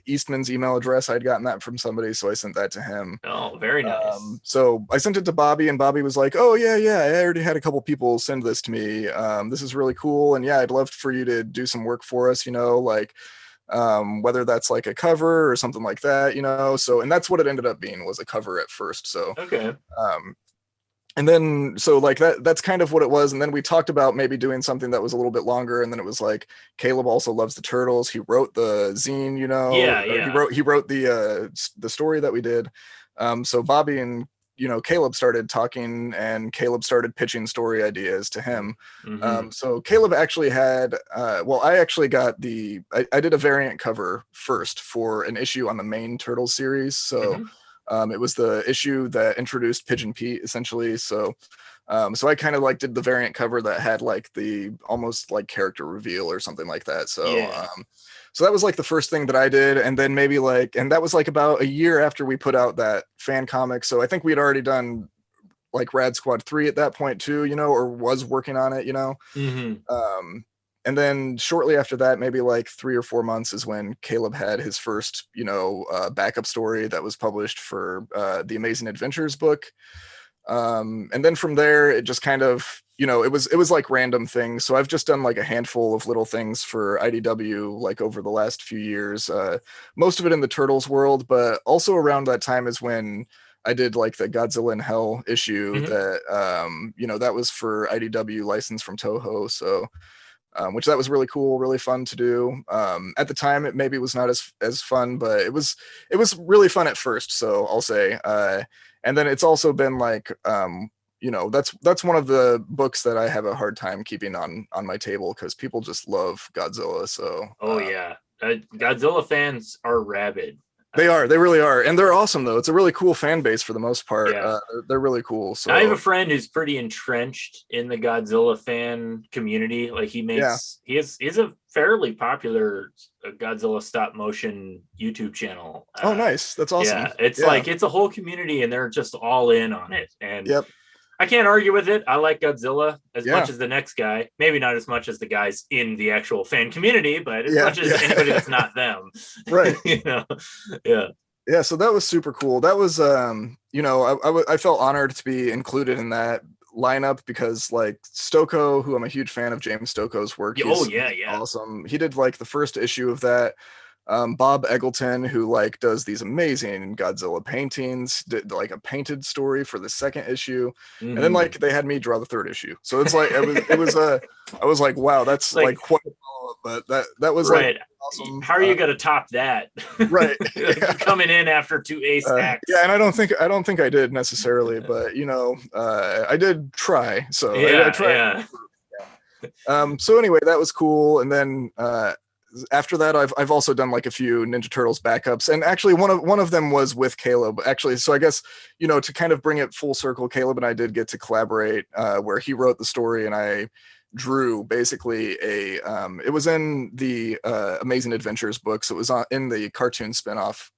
Speaker 2: Eastman's email address. I'd gotten that from somebody, so I sent that to him.
Speaker 1: Oh, very nice.
Speaker 2: So I sent it to Bobby, and Bobby was like, "Oh yeah, I already had a couple people send this to me. This is really cool, and yeah, I'd love for you to do some work for us. Like whether that's like a cover or something like that. So, and that's what it ended up being, was a cover at first. So
Speaker 1: Okay.
Speaker 2: um, and then so like that's kind of what it was, and then we talked about maybe doing something that was a little bit longer, and then it was like Caleb also loves the Turtles. He wrote the zine,
Speaker 1: Yeah,
Speaker 2: or he
Speaker 1: yeah.
Speaker 2: wrote the story that we did. So Bobby and Caleb started talking, and Caleb started pitching story ideas to him.
Speaker 1: Mm-hmm.
Speaker 2: So Caleb actually had I actually got I did a variant cover first for an issue on the main Turtles series. So
Speaker 1: Mm-hmm.
Speaker 2: it was the issue that introduced Pigeon Pete, essentially. So, so I kind of like did the variant cover that had like the almost like character reveal or something like that. So,
Speaker 1: Yeah.
Speaker 2: so that was like the first thing that I did, and then maybe and that was like about a year after we put out that fan comic. So I think we had already done like Rad Squad 3 at that point too, or was working on it.
Speaker 1: Mm-hmm.
Speaker 2: Um, and then shortly after that, maybe like 3 or 4 months, is when Caleb had his first, backup story that was published for the Amazing Adventures book. And then from there, it just kind of, it was like random things. So I've just done like a handful of little things for IDW, like over the last few years, most of it in the Turtles world, but also around that time is when I did like the Godzilla in Hell issue
Speaker 1: Mm-hmm.
Speaker 2: that, that was for IDW license from Toho. So, which that was really cool, really fun to do. At the time, it maybe was not as fun, but it was really fun at first. So I'll say, and then it's also been like that's one of the books that I have a hard time keeping on my table because people just love Godzilla. So
Speaker 1: yeah, Godzilla fans are rabid.
Speaker 2: They really are, and they're awesome though. It's a really cool fan base for the most part.
Speaker 1: Yeah.
Speaker 2: They're really cool. So
Speaker 1: I have a friend who's pretty entrenched in the Godzilla fan community. Like he's a fairly popular Godzilla stop motion YouTube channel.
Speaker 2: Oh, nice. That's awesome.
Speaker 1: Yeah, it's like it's a whole community and they're just all in on it. And
Speaker 2: yep.
Speaker 1: I can't argue with it. I like Godzilla as much as the next guy. Maybe not as much as the guys in the actual fan community, but as much as anybody that's not them.
Speaker 2: Right.
Speaker 1: Yeah.
Speaker 2: Yeah. So that was super cool. That was, I felt honored to be included in that lineup because like Stokoe, who I'm a huge fan of James Stokoe's work.
Speaker 1: He's
Speaker 2: awesome. He did like the first issue of that. Bob Eggleton, who like does these amazing Godzilla paintings, did like a painted story for the second issue, and then like they had me draw the third issue. So it's like I was like, wow, that's like quite a follow-up, but that was
Speaker 1: right.
Speaker 2: Like awesome.
Speaker 1: How are you gonna top that?
Speaker 2: Right,
Speaker 1: coming in after 2 ace acts.
Speaker 2: Yeah, and I don't think I did necessarily, but I did try. So I tried. Yeah. So anyway, that was cool, and then after that, I've also done like a few Ninja Turtles backups, and actually one of them was with Caleb. Actually, so I guess to kind of bring it full circle, Caleb and I did get to collaborate, where he wrote the story and I drew basically it was in the Amazing Adventures books. It was in the cartoon spinoff,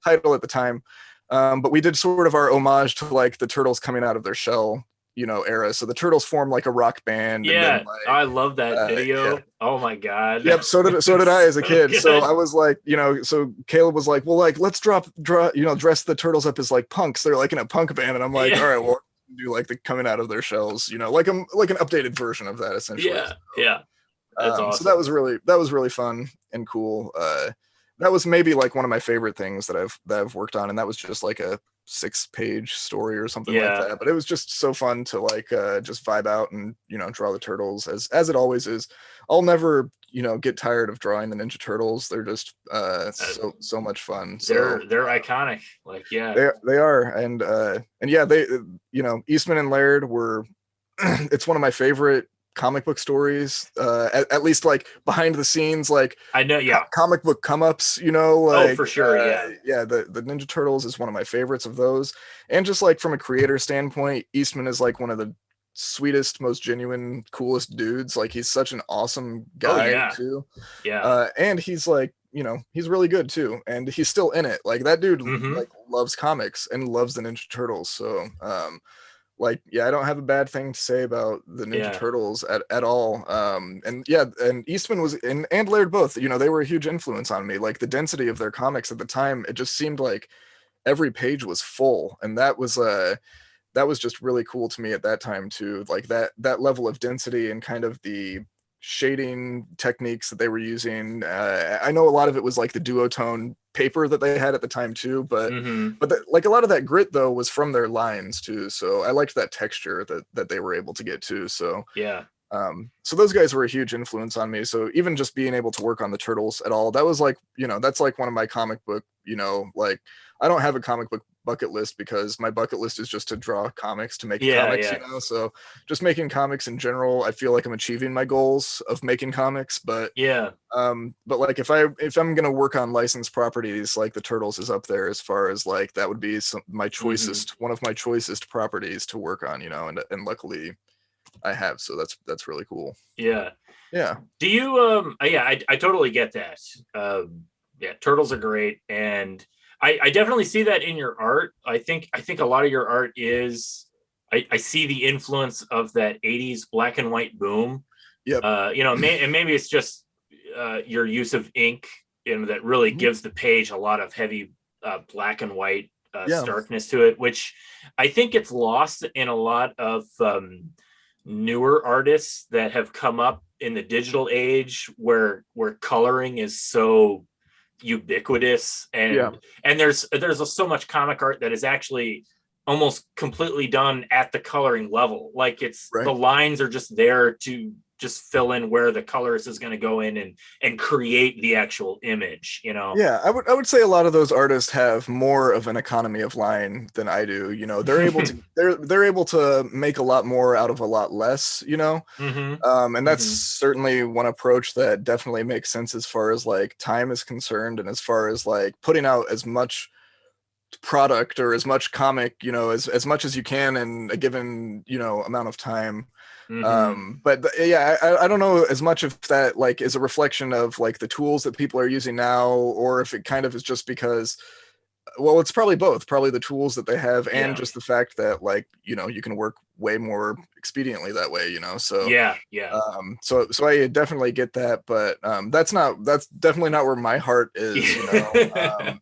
Speaker 2: title at the time, but we did sort of our homage to like the Turtles coming out of their shell era. So the Turtles formed like a rock band.
Speaker 1: Yeah,
Speaker 2: and then, like,
Speaker 1: I love that video. Yeah. Oh my god.
Speaker 2: Yep. So did I as a kid. So I was like, so Caleb was like, well, like let's dress the Turtles up as like punks. They're like in a punk band, and I'm like, all right, well, do like the coming out of their shells, like an updated version of that essentially.
Speaker 1: Yeah. Yeah. That's awesome.
Speaker 2: So that was really fun and cool. That was maybe like one of my favorite things that I've worked on, and that was just like a 6-page story or something like that. But it was just so fun to like just vibe out and draw the Turtles as it always is. I'll never get tired of drawing the Ninja Turtles. They're just so much fun. So
Speaker 1: they're iconic. Like
Speaker 2: they are, and yeah, they Eastman and Laird were. It's one of my favorite comic book stories, at least like behind the scenes, like
Speaker 1: I know,
Speaker 2: comic book come-ups, like,
Speaker 1: oh, for sure,
Speaker 2: the Ninja Turtles is one of my favorites of those, and just like from a creator standpoint, Eastman is like one of the sweetest, most genuine, coolest dudes. Like he's such an awesome guy too. And he's like, he's really good too, and he's still in it. Like that dude like loves comics and loves the Ninja Turtles. So I don't have a bad thing to say about the Ninja Turtles at all. And Eastman was and Laird both, they were a huge influence on me. Like the density of their comics at the time, it just seemed like every page was full, and that was just really cool to me at that time too. Like that level of density and kind of the shading techniques that they were using. I know a lot of it was like the duotone paper that they had at the time too, but like a lot of that grit though was from their lines too. So I liked that texture that they were able to get to. So so those guys were a huge influence on me. So even just being able to work on the Turtles at all, that was like, that's like one of my comic book, like I don't have a comic book bucket list because my bucket list is just to draw comics, to make comics, so just making comics in general, I feel like I'm achieving my goals of making comics, but but like if I'm gonna work on licensed properties, like the Turtles is up there as far as like that would be my choicest one of my choicest properties to work on, and luckily I have, so that's really cool.
Speaker 1: Do you I totally get that. Turtles are great, and I definitely see that in your art. I think a lot of your art is I see the influence of that 80s black and white boom. And maybe it's just your use of ink, that really gives the page a lot of heavy black and white starkness to it, which I think it's lost in a lot of newer artists that have come up in the digital age where coloring is so ubiquitous, and there's so much comic art that is actually almost completely done at the coloring level. Like it's the lines are just there to just fill in where the colorist is going to go in and create the actual image, you know?
Speaker 2: Yeah, I would say a lot of those artists have more of an economy of line than I do. You know, they're able to they're able to make a lot more out of a lot less, you know. And that's certainly one approach that definitely makes sense as far as like time is concerned, and as far as like putting out as much product or as much comic, you know, as much as you can in a given, you know, amount of time. Yeah, I don't know as much if that like is a reflection of like the tools that people are using now, or if it kind of is just because, well, it's probably both, probably the tools that they have and just the fact that like, you know, you can work way more expediently that way, you know. So so I definitely get that, but that's definitely not where my heart is, you know.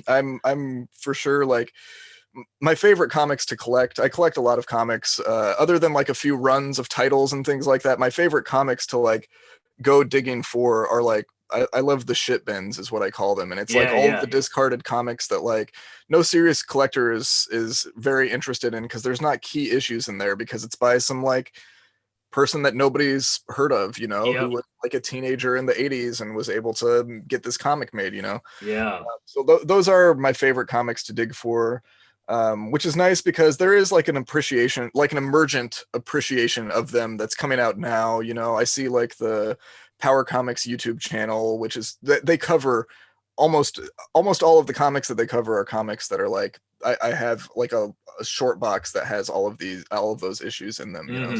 Speaker 2: I'm for sure like my favorite comics to collect. I collect a lot of comics, other than like a few runs of titles and things like that. My favorite comics to like go digging for are like, I love the shit bins is what I call them. And it's like all of the discarded comics that like no serious collector is very interested in, because there's not key issues in there, because it's by some like person that nobody's heard of, you know, who was like a teenager in the 80s and was able to get this comic made, you know. So those are my favorite comics to dig for. Which is nice because there is like an appreciation, like an emergent appreciation of them that's coming out now. You know, I see like the Power Comics YouTube channel, which is they cover almost all of the comics that they cover are comics that are like, I have like a short box that has all of those issues in them, you know.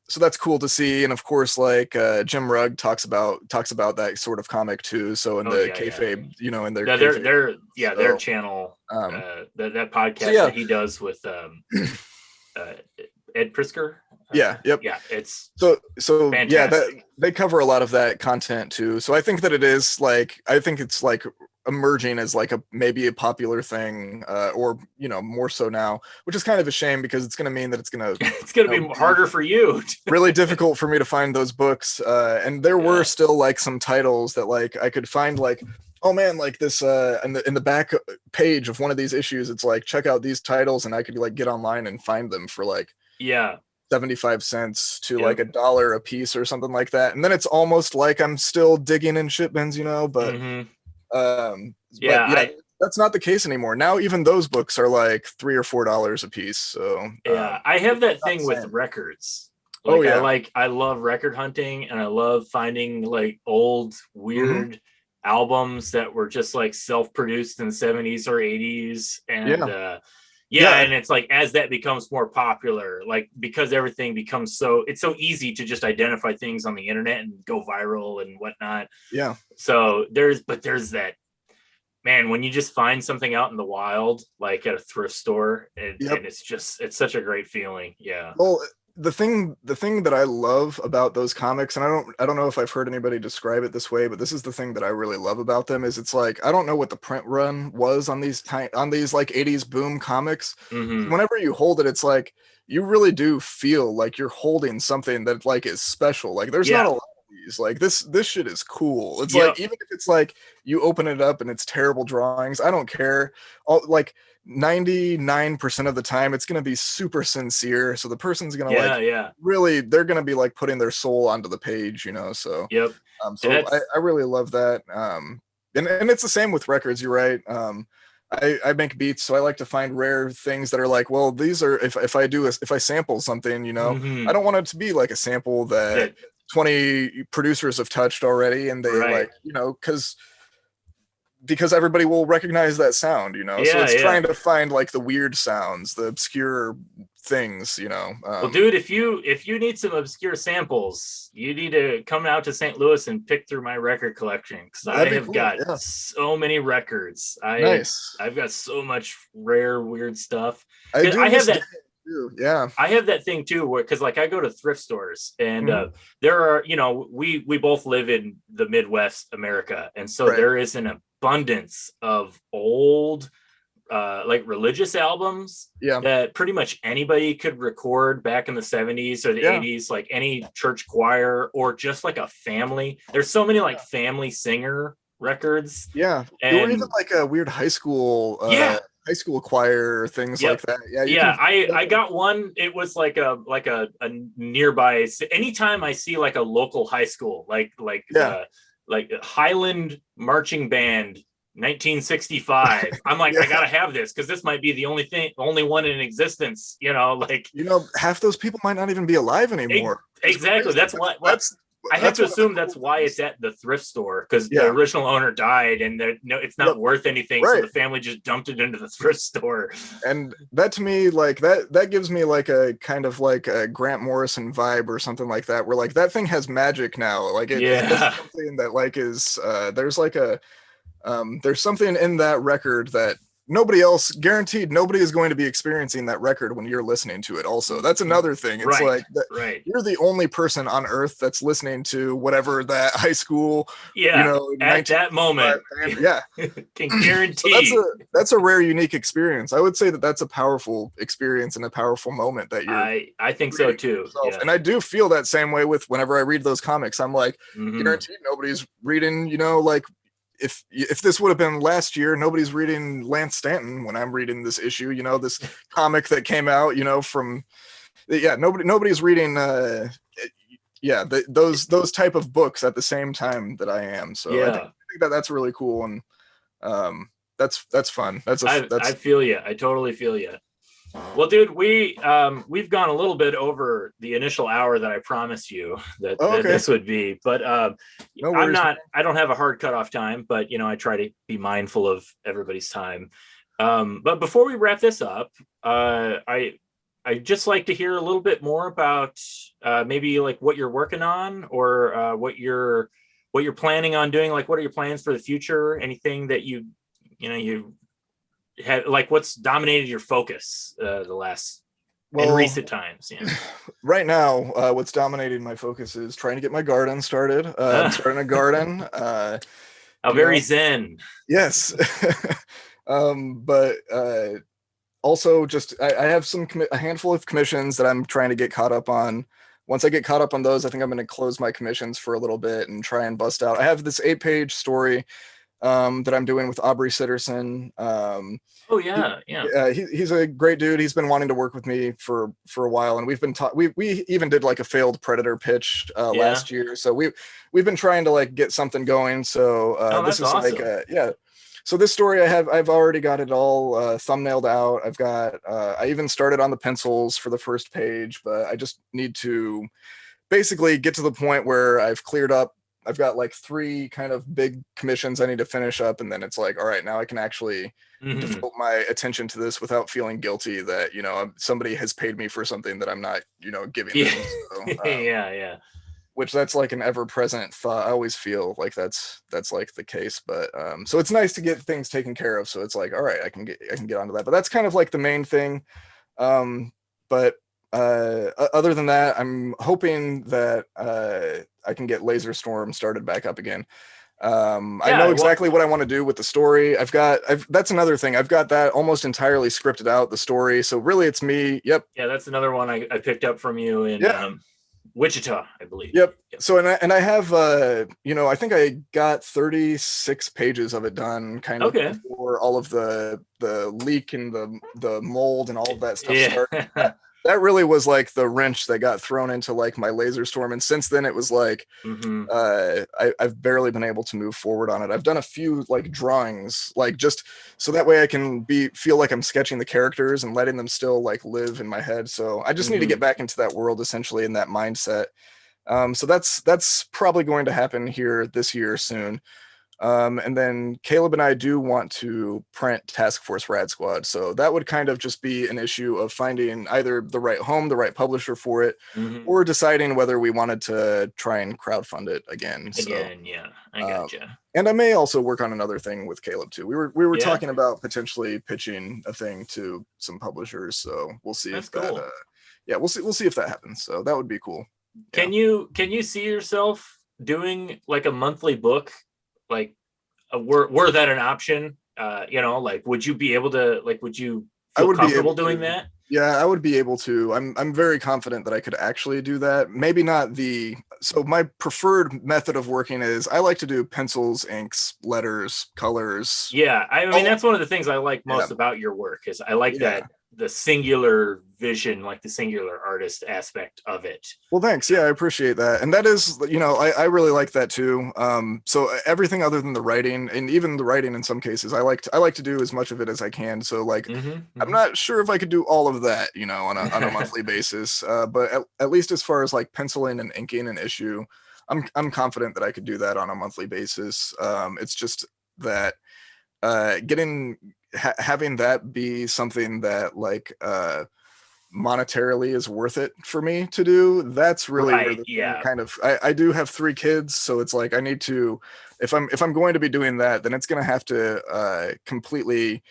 Speaker 2: So that's cool to see. And of course, like Jim Rugg talks about that sort of comic too. So in the kayfabe, you know, in their
Speaker 1: their channel, that podcast that he does with Ed Prisker. It's so fantastic.
Speaker 2: Yeah, they cover a lot of that content too. So I think that it's like emerging as like maybe a popular thing, or you know, more so now, which is kind of a shame, because it's going to mean that it's going
Speaker 1: to be harder for you.
Speaker 2: Really difficult for me to find those books, and there were still like some titles that like I could find, like, oh man, like this in the back page of one of these issues, it's like, check out these titles, and I could like get online and find them for like 75 cents to like $1 a piece or something like that. And then it's almost like I'm still digging in shit bins, you know, but that's not the case anymore. Now even those books are like $3 or $4 a piece. So
Speaker 1: I have that thing with records. Like, I love record hunting, and I love finding like old weird albums that were just like self-produced in the 70s or 80s, and and it's like, as that becomes more popular, like, because everything becomes it's so easy to just identify things on the internet and go viral and whatnot. So there's that, man, when you just find something out in the wild, like at a thrift store, and it's such a great feeling.
Speaker 2: Well, the thing that I love about those comics, and I don't know if I've heard anybody describe it this way, but this is the thing that I really love about them, is it's like, I don't know what the print run was on these like 80s boom comics. Whenever you hold it, it's like you really do feel like you're holding something that like is special. Like there's not a lot of these. Like this shit is cool. It's like, even if it's like you open it up and it's terrible drawings, I don't care. Like 99% of the time it's going to be super sincere, so the person's going to really, they're going to be like putting their soul onto the page, you know. So I really love that. And it's the same with records, you're right. I make beats, so I like to find rare things that are like, well, these are, if I sample something, you know, I don't want it to be like a sample that 20 producers have touched already, and they like, you know, because everybody will recognize that sound, you know. So it's trying to find like the weird sounds, the obscure things, you know.
Speaker 1: Well, dude, if you need some obscure samples, you need to come out to St. Louis and pick through my record collection, because I have got so many records. I've got so much rare, weird stuff. I have that
Speaker 2: too.
Speaker 1: I have that thing too, where, because like I go to thrift stores, and there are, you know, we both live in the Midwest America, and so there is an abundance of old like religious albums that pretty much anybody could record back in the 70s or the 80s, like any church choir, or just like a family. There's so many like family singer records.
Speaker 2: Or even like a weird high school high school choir, things
Speaker 1: Yep.
Speaker 2: like that. Yeah, you
Speaker 1: Yeah,
Speaker 2: can.
Speaker 1: I got one. It was like a nearby. Anytime I see like a local high school, like
Speaker 2: Yeah,
Speaker 1: the like Highland Marching Band 1965, I'm like, I
Speaker 2: yeah.
Speaker 1: gotta have this because this might be the only one in existence. Like
Speaker 2: Half those people might not even be alive anymore. It's
Speaker 1: exactly.
Speaker 2: crazy.
Speaker 1: That's what I have
Speaker 2: That's
Speaker 1: to
Speaker 2: one of the
Speaker 1: assume that's
Speaker 2: cool
Speaker 1: why
Speaker 2: things.
Speaker 1: it's at the thrift store because the
Speaker 2: Yeah.
Speaker 1: original owner died and no, it's
Speaker 2: Yep.
Speaker 1: not worth anything. So
Speaker 2: Right.
Speaker 1: the family just dumped it into the thrift store.
Speaker 2: And that to me, like that gives me like a kind of like a Grant Morrison vibe or something like that, where like that thing has magic now. Like it has
Speaker 1: Yeah.
Speaker 2: something that like is there's like a there's something in that record that nobody else, guaranteed nobody is going to be experiencing that record when you're listening to it. Also, that's another thing. It's
Speaker 1: Right.
Speaker 2: like that
Speaker 1: Right.
Speaker 2: you're the only person on earth that's listening to whatever that high school,
Speaker 1: Yeah. At that
Speaker 2: 1965
Speaker 1: moment,
Speaker 2: band. Yeah.
Speaker 1: can
Speaker 2: So that's a
Speaker 1: guarantee.
Speaker 2: that's a rare, unique experience. I would say that that's a powerful experience and a powerful moment that you're
Speaker 1: I think so
Speaker 2: creating
Speaker 1: too.
Speaker 2: yourself.
Speaker 1: Yeah.
Speaker 2: And I do feel that same way with whenever I read those comics. I'm like,
Speaker 1: Hmm.
Speaker 2: guaranteed nobody's reading, like if this would have been last year, nobody's reading Lance Stanton when I'm reading this issue, this comic that came out, from yeah, nobody's reading yeah, those type of books at the same time that I am. So I think,
Speaker 1: Yeah.
Speaker 2: that that's really cool, and that's fun.
Speaker 1: I
Speaker 2: That's
Speaker 1: feel you. I totally feel you. Well, dude, we've gone a little bit over the initial hour that I promised you
Speaker 2: oh,
Speaker 1: that
Speaker 2: okay.
Speaker 1: this would be, but
Speaker 2: No worries.
Speaker 1: I don't have a hard cutoff time, but I try to be mindful of everybody's time. But before we wrap this up, I just like to hear a little bit more about maybe like what you're working on or what you're planning on doing. Like, what are your plans for the future? Anything that you had, like, what's dominated your focus the last in
Speaker 2: Well,
Speaker 1: recent times? Yeah.
Speaker 2: right now, what's dominating my focus is trying to get my garden started. I'm starting a garden.
Speaker 1: How
Speaker 2: You know,
Speaker 1: very zen.
Speaker 2: yes. But also just I have a handful of commissions that I'm trying to get caught up on. Once I get caught up on those, I think I'm going to close my commissions for a little bit and try and bust out. I have this 8-page story that I'm doing with Aubrey Sitterson.
Speaker 1: Oh
Speaker 2: He,
Speaker 1: yeah, yeah,
Speaker 2: he's a great dude. He's been wanting to work with me for a while, and we've been we even did like a failed Predator pitch
Speaker 1: yeah.
Speaker 2: last year. So we've been trying to like get something going. So
Speaker 1: Oh,
Speaker 2: this
Speaker 1: that's
Speaker 2: is like
Speaker 1: awesome.
Speaker 2: yeah. So this story I've already got it all thumbnailed out. I've got I even started on the pencils for the first page, but I just need to basically get to the point where I've cleared up. I've got like 3 kind of big commissions I need to finish up, and then it's like, all right, now I can actually
Speaker 1: Hmm.
Speaker 2: devote my attention to this without feeling guilty that somebody has paid me for something that I'm not giving
Speaker 1: Yeah,
Speaker 2: them. So
Speaker 1: yeah, yeah.
Speaker 2: which that's like an ever-present thought. I always feel like that's like the case, but so it's nice to get things taken care of. So it's like, all right, I can get onto that, but that's kind of like the main thing. But other than that, I'm hoping that I can get Laser Storm started back up again. I know
Speaker 1: Yeah, well,
Speaker 2: exactly what I want to do with the story. That's another thing. I've got that almost entirely scripted out, the story. So really it's me. Yep.
Speaker 1: yeah, that's another one I picked up from you in
Speaker 2: Yeah.
Speaker 1: Wichita, I believe.
Speaker 2: Yep.
Speaker 1: Yep.
Speaker 2: So and I have I think I got 36 pages of it done kind of
Speaker 1: Okay.
Speaker 2: before all of the leak and the mold and all of that stuff
Speaker 1: Yeah.
Speaker 2: started. That really was like the wrench that got thrown into like my Laser Storm, and since then it was like
Speaker 1: Hmm.
Speaker 2: I've barely been able to move forward on it. I've done a few like drawings, like just so that way I can feel like I'm sketching the characters and letting them still like live in my head. So I just need to get
Speaker 1: Hmm.
Speaker 2: back into that world essentially, in that mindset. So that's probably going to happen here this year soon. And then Caleb and I do want to print Task Force Rad Squad. So that would kind of just be an issue of finding either the right home, the right publisher for it,
Speaker 1: Hmm.
Speaker 2: or deciding whether we wanted to try and crowdfund it again. So,
Speaker 1: Again, yeah, I
Speaker 2: um,
Speaker 1: gotcha.
Speaker 2: and I may also work on another thing with Caleb too. We were
Speaker 1: Yeah,
Speaker 2: talking about potentially pitching a thing to some publishers. So we'll see
Speaker 1: that's
Speaker 2: if that,
Speaker 1: cool.
Speaker 2: yeah, we'll see if that happens. So that would be cool. Yeah.
Speaker 1: Can you see yourself doing like a monthly book? Like, were that an option? Like, would you be able to, like, would you
Speaker 2: I
Speaker 1: feel
Speaker 2: would be
Speaker 1: comfortable
Speaker 2: able
Speaker 1: doing
Speaker 2: to.
Speaker 1: that?
Speaker 2: Yeah, I would be able to. I'm very confident that I could actually do that. Maybe not the so my preferred method of working is I like to do pencils, inks, letters, colors.
Speaker 1: Yeah, I mean
Speaker 2: All
Speaker 1: that's one of the things I like
Speaker 2: yeah,
Speaker 1: most about your work is I like
Speaker 2: yeah.
Speaker 1: that the singular vision, like the singular artist aspect of it.
Speaker 2: Well, thanks. Yeah, I appreciate that. And that is, I really like that too. So everything other than the writing, and even the writing in some cases, I like to do as much of it as I can. So like, I'm
Speaker 1: Mm-hmm.
Speaker 2: not sure if I could do all of that, on a monthly basis. But at least as far as like penciling and inking an issue, I'm confident that I could do that on a monthly basis. It's just that having that be something that like monetarily is worth it for me to do, that's really where
Speaker 1: Right.
Speaker 2: the thing
Speaker 1: Yeah.
Speaker 2: kind of I do have 3 kids, so it's like I need to, if I'm going to be doing that, then it's going to have to completely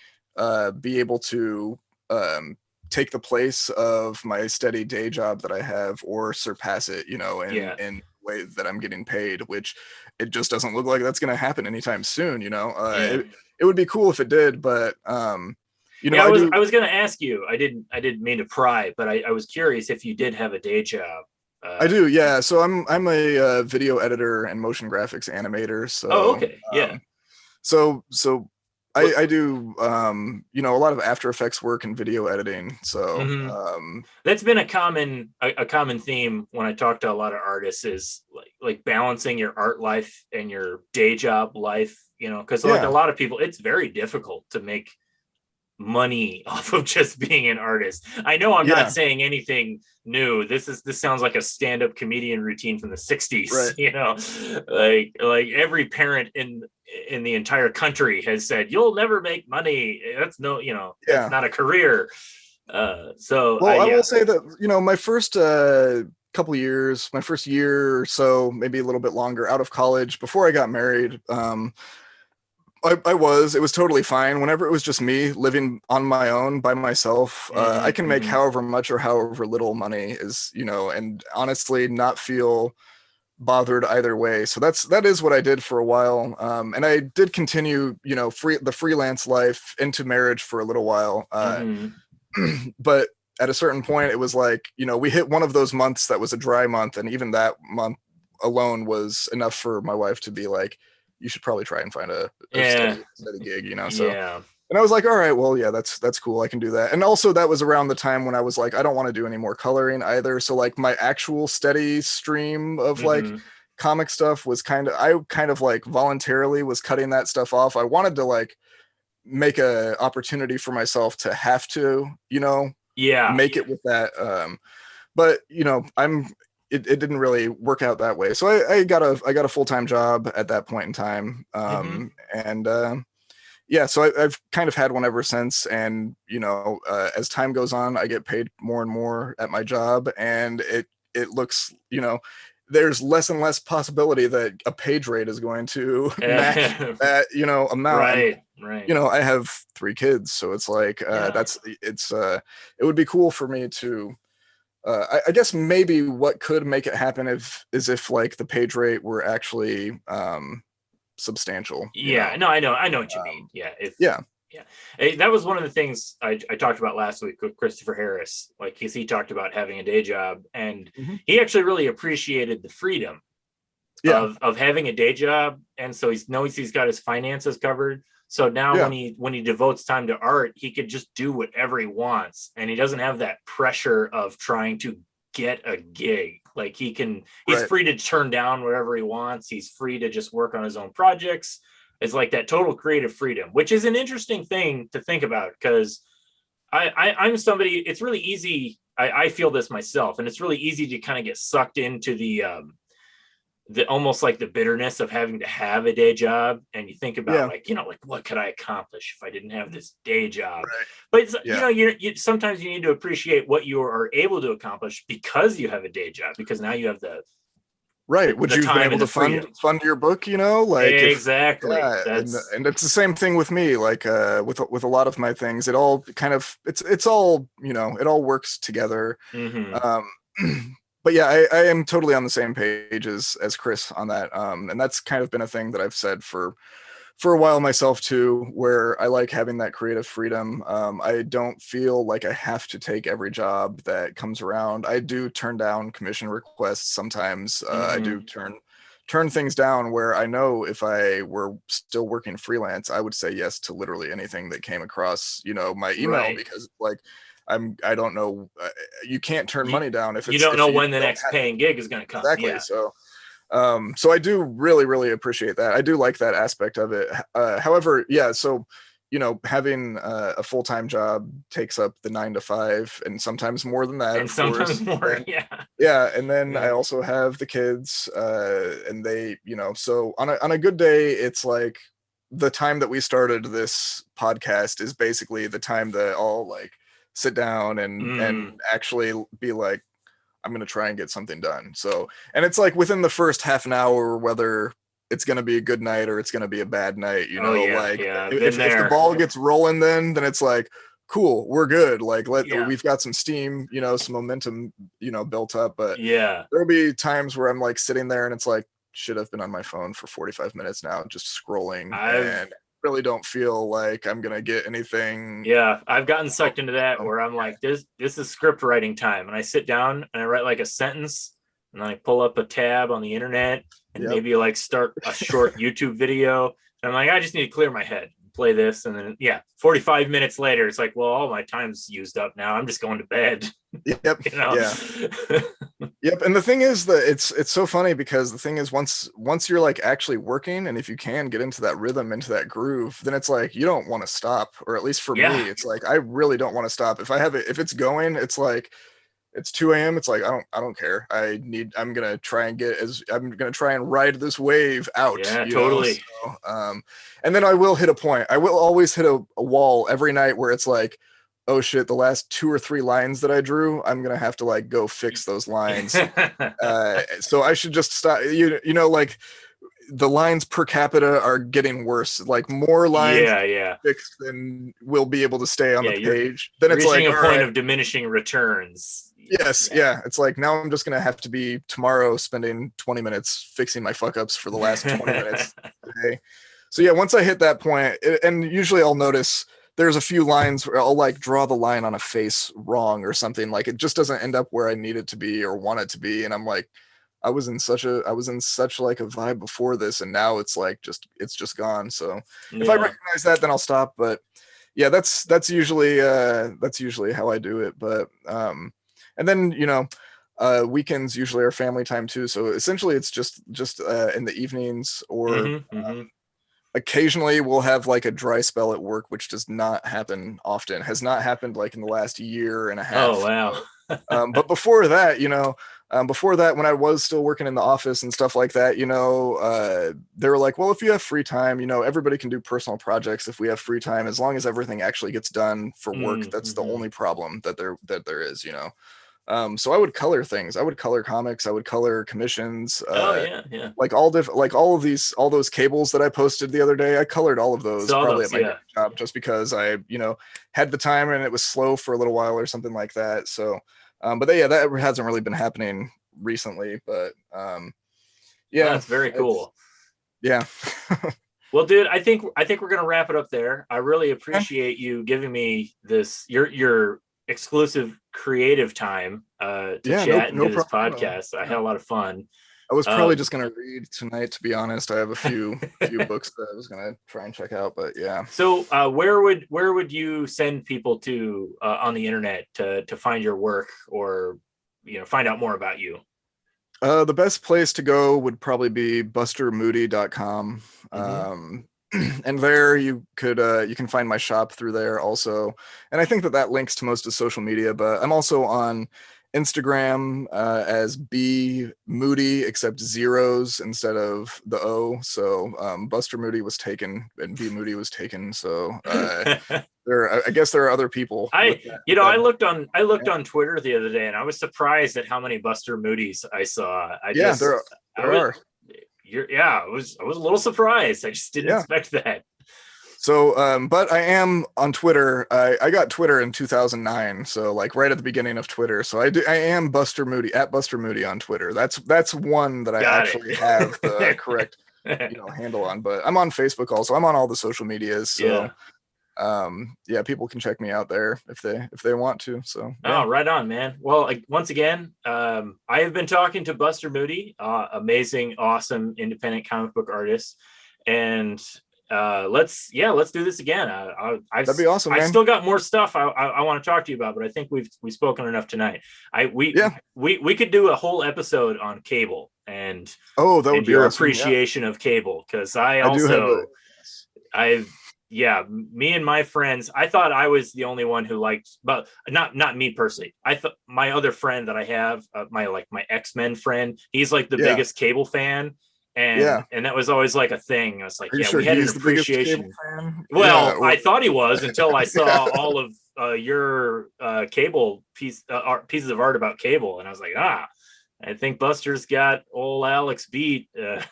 Speaker 2: be able to um, take the place of my steady day job that I have or surpass it,
Speaker 1: Yeah.
Speaker 2: in way that I'm getting paid, which it just doesn't look like that's going to happen anytime soon.
Speaker 1: Yeah.
Speaker 2: It would be cool if it did, but
Speaker 1: Yeah,
Speaker 2: I do.
Speaker 1: I was gonna ask you. I didn't mean to pry, but I was curious if you did have a day job.
Speaker 2: I
Speaker 1: Uh,
Speaker 2: do, yeah. So I'm a video editor and motion graphics animator.
Speaker 1: oh,
Speaker 2: So
Speaker 1: okay. Yeah.
Speaker 2: so
Speaker 1: What?
Speaker 2: I do a lot of After Effects work and video editing. So
Speaker 1: Mm-hmm. That's been a common theme when I talk to a lot of artists is like balancing your art life and your day job life. Because like a
Speaker 2: yeah,
Speaker 1: lot of people, it's very difficult to make money off of just being an artist. I know I'm not
Speaker 2: yeah,
Speaker 1: saying anything new. This sounds like a stand-up comedian routine from the 60s,
Speaker 2: right,
Speaker 1: like every parent in the entire country has said you'll never make money. That's no, that's
Speaker 2: yeah.
Speaker 1: not a career. So
Speaker 2: Well, I
Speaker 1: yeah.
Speaker 2: will say that my first couple years, my first year or so, maybe a little bit longer, out of college before I got married. It was totally fine. Whenever it was just me living on my own by myself, I can make
Speaker 1: Mm-hmm.
Speaker 2: however much or however little money is, and honestly not feel bothered either way. So that is what I did for a while. And I did continue, the freelance life into marriage for a little while.
Speaker 1: Mm-hmm.
Speaker 2: But at a certain point, it was like, we hit one of those months that was a dry month. And even that month alone was enough for my wife to be like, you should probably try and find a
Speaker 1: Yeah.
Speaker 2: steady gig, so.
Speaker 1: Yeah.
Speaker 2: And I was like, all right, well, yeah, that's cool. I can do that. And also that was around the time when I was like, I don't want to do any more coloring either. So like my actual steady stream of like
Speaker 1: Mm-hmm.
Speaker 2: comic stuff was I kind of like voluntarily was cutting that stuff off. I wanted to like make a opportunity for myself to have to,
Speaker 1: Yeah.
Speaker 2: make it with that. But it didn't really work out that way. So I got a full-time job at that point in time.
Speaker 1: Mm-hmm.
Speaker 2: And yeah, so I've kind of had one ever since. And, as time goes on, I get paid more and more at my job, and it looks, there's less and less possibility that a page rate is going to match that, amount. And,
Speaker 1: Right. Right.
Speaker 2: I have 3 kids, so it's like,
Speaker 1: Yeah.
Speaker 2: it would be cool for me to, I guess maybe what could make it happen if like the page rate were actually substantial.
Speaker 1: Yeah, no, I know what you mean. Yeah, if
Speaker 2: Yeah,
Speaker 1: yeah, that was one of the things I talked about last week with Christopher Harris. Like, he talked about having a day job, and
Speaker 2: mm-hmm.
Speaker 1: he actually really appreciated the freedom
Speaker 2: Yeah,
Speaker 1: of having a day job, and so he knows he's got his finances covered. So now
Speaker 2: yeah,
Speaker 1: when he devotes time to art, he could just do whatever he wants, and he doesn't have that pressure of trying to get a gig. Like, he's
Speaker 2: right.
Speaker 1: free to turn down whatever he wants. He's free to just work on his own projects. It's like that total creative freedom, which is an interesting thing to think about, because I'm somebody, it's really easy. I feel this myself, and it's really easy to kind of get sucked into the almost like the bitterness of having to have a day job. And you think about,
Speaker 2: Yeah,
Speaker 1: like, like, what could I accomplish if I didn't have this day job?
Speaker 2: right.
Speaker 1: But it's,
Speaker 2: Yeah,
Speaker 1: sometimes you need to appreciate what you are able to accomplish because you have a day job, because now you have
Speaker 2: right. Would
Speaker 1: the
Speaker 2: you have been
Speaker 1: time
Speaker 2: able
Speaker 1: and the
Speaker 2: to
Speaker 1: freedom.
Speaker 2: fund your book? Like if
Speaker 1: Exactly.
Speaker 2: yeah,
Speaker 1: That's
Speaker 2: and it's the same thing with me. Like with a lot of my things, it all kind of it's all it all works together.
Speaker 1: mm-hmm.
Speaker 2: Um, but yeah, I am totally on the same page as Chris on that. And that's kind of been a thing that I've said for for a while myself too, where I like having that creative freedom. I don't feel like I have to take every job that comes around. I do turn down commission requests sometimes. I do turn things down where I know if I were still working freelance, I would say yes to literally anything that came across, my email, because like I don't know, you can't turn money down if
Speaker 1: you don't know when the
Speaker 2: don't
Speaker 1: next paying gig is going to come.
Speaker 2: Exactly.
Speaker 1: Yeah.
Speaker 2: So I do really, really appreciate that. I do like that aspect of it. However, yeah, so having a full-time job takes up the 9 to 5 and sometimes more than that,
Speaker 1: and
Speaker 2: of
Speaker 1: sometimes
Speaker 2: course.
Speaker 1: more.
Speaker 2: And then I also have the kids, and they, so on a good day, it's like the time that we started this podcast is basically the time that I'll like sit down and actually be like, I'm going to try and get something done. So, and it's like within the first half an hour, whether it's going to be a good night or it's going to be a bad night, if the ball gets rolling, then it's like, cool, we're good. Like we've got some steam, some momentum, built up, but there'll be times where I'm like sitting there and it's like, should have been on my phone for 45 minutes now, just scrolling and really don't feel like I'm gonna get anything.
Speaker 1: I've gotten sucked into that where I'm like, this is script writing time, and I sit down and I write like a sentence and then I pull up a tab on the internet and maybe like start a short YouTube video, and I'm like, I just need to clear my head, play this, and then 45 minutes later it's like, well, all my time's used up now, I'm just going to bed.
Speaker 2: Yep. And the thing is that it's so funny because the thing is once you're like actually working, and if you can get into that rhythm, into that groove, then it's like you don't want to stop. Or at least for me, it's like I really don't want to stop. If it's going, it's like it's 2 a.m. It's like I don't care. I'm gonna try and ride this wave out.
Speaker 1: Totally.
Speaker 2: So, and then I will hit a point. I will always hit a wall every night where it's like, oh shit, the last 2 or 3 lines that I drew, I'm gonna have to like go fix those lines. So I should just stop. Like the lines per capita are getting worse. Like more lines fixed than we'll be able to stay on the page. Then it's like
Speaker 1: a point of diminishing returns.
Speaker 2: Yes, it's like now I'm just gonna have to be tomorrow spending 20 minutes fixing my fuck ups for the last 20 minutes today. So once I hit that point, and usually I'll notice there's a few lines where I'll like draw the line on a face wrong or something, like it just doesn't end up where I need it to be or want it to be, and I'm like, I was in such like a vibe before this, and now it's like it's just gone. So if I recognize that, then I'll stop. But that's usually how I do it. But and then weekends usually are family time too. So essentially it's just in the evenings, or occasionally we'll have like a dry spell at work, which does not happen often. Has not happened like in the last year and a half.
Speaker 1: Oh wow.
Speaker 2: But before that, when I was still working in the office and stuff like that, they were like, well, if you have free time, everybody can do personal projects if we have free time, as long as everything actually gets done for work. That's the only problem that there is. So I would color things. I would color comics. I would color commissions. Like all those cables that I posted the other day, I colored all of those probably at my job, just because I, had the time and it was slow for a little while or something like that. So, but that hasn't really been happening recently. But
Speaker 1: that's very cool.
Speaker 2: Yeah.
Speaker 1: Well, dude, I think we're gonna wrap it up there. I really appreciate you giving me this your exclusive creative time to chat and do this podcast. I had a lot of fun.
Speaker 2: I was probably just gonna read tonight, to be honest. I have a few books that I was gonna try and check out, but yeah.
Speaker 1: So where would you send people to on the internet to find your work, or find out more about you?
Speaker 2: The best place to go would probably be bustermoody.com. And there you can find my shop through there also. And I think that links to most of social media, but I'm also on Instagram as B Moody, except zeros instead of the O. So Buster Moody was taken and B Moody was taken. So I guess there are other people.
Speaker 1: I looked on Twitter the other day, and I was surprised at how many Buster Moodies I saw.
Speaker 2: There are.
Speaker 1: I was a little surprised. I just didn't expect that.
Speaker 2: So, but I am on Twitter. I got Twitter in 2009, so like right at the beginning of Twitter. So I am Buster Moody, at Buster Moody on Twitter. That's one that I actually have the correct handle on. But I'm on Facebook also. I'm on all the social medias. So yeah, people can check me out there if they want to. So yeah.
Speaker 1: Oh, right on, man. Well, once again, I have been talking to Buster Moody, amazing, awesome independent comic book artist, and let's do this again.
Speaker 2: That'd be awesome, man.
Speaker 1: I still got more stuff I want to talk to you about, but I think we've spoken enough tonight. We could do a whole episode on Cable and
Speaker 2: that would be
Speaker 1: your
Speaker 2: awesome,
Speaker 1: appreciation of Cable, because me and my friends, I thought I was the only one who liked, but not me personally. I thought my other friend that I have, my X-Men friend, he's like the biggest Cable fan. And that was always like a thing. I was like,
Speaker 2: sure
Speaker 1: we had an appreciation. Well, I thought he was until I saw all of your Cable pieces of art about Cable. And I was like, I think Buster's got old Alex beat.
Speaker 2: I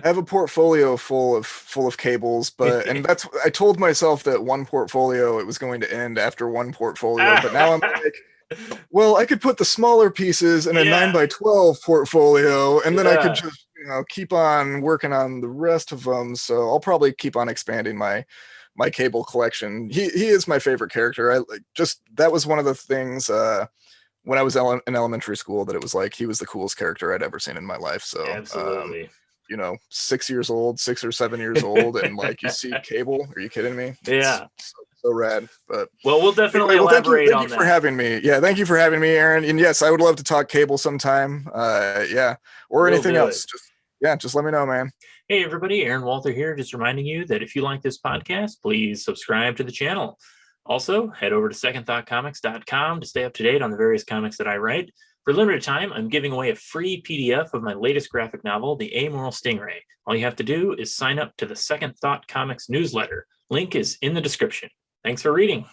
Speaker 2: have a portfolio full of Cables, and I told myself that one portfolio, it was going to end after one portfolio, but now I'm like, well, I could put the smaller pieces in a 9x12 portfolio, and then I could just keep on working on the rest of them. So I'll probably keep on expanding my Cable collection. He is my favorite character. That was one of the things when I was in elementary school, that it was like he was the coolest character I'd ever seen in my life. So
Speaker 1: absolutely.
Speaker 2: 6 or 7 years old, and like you see Cable. Are you kidding me?
Speaker 1: Yeah.
Speaker 2: So rad. But
Speaker 1: we'll definitely elaborate on that.
Speaker 2: Thank you for having me. Yeah, thank you for having me, Aaron. And yes, I would love to talk Cable sometime. Or anything else. Just let me know, man.
Speaker 1: Hey everybody, Aaron Walther here, just reminding you that if you like this podcast, please subscribe to the channel. Also, head over to secondthoughtcomics.com to stay up to date on the various comics that I write. For a limited time, I'm giving away a free PDF of my latest graphic novel, The Amoral Stingray. All you have to do is sign up to the Second Thought Comics newsletter. Link is in the description. Thanks for reading.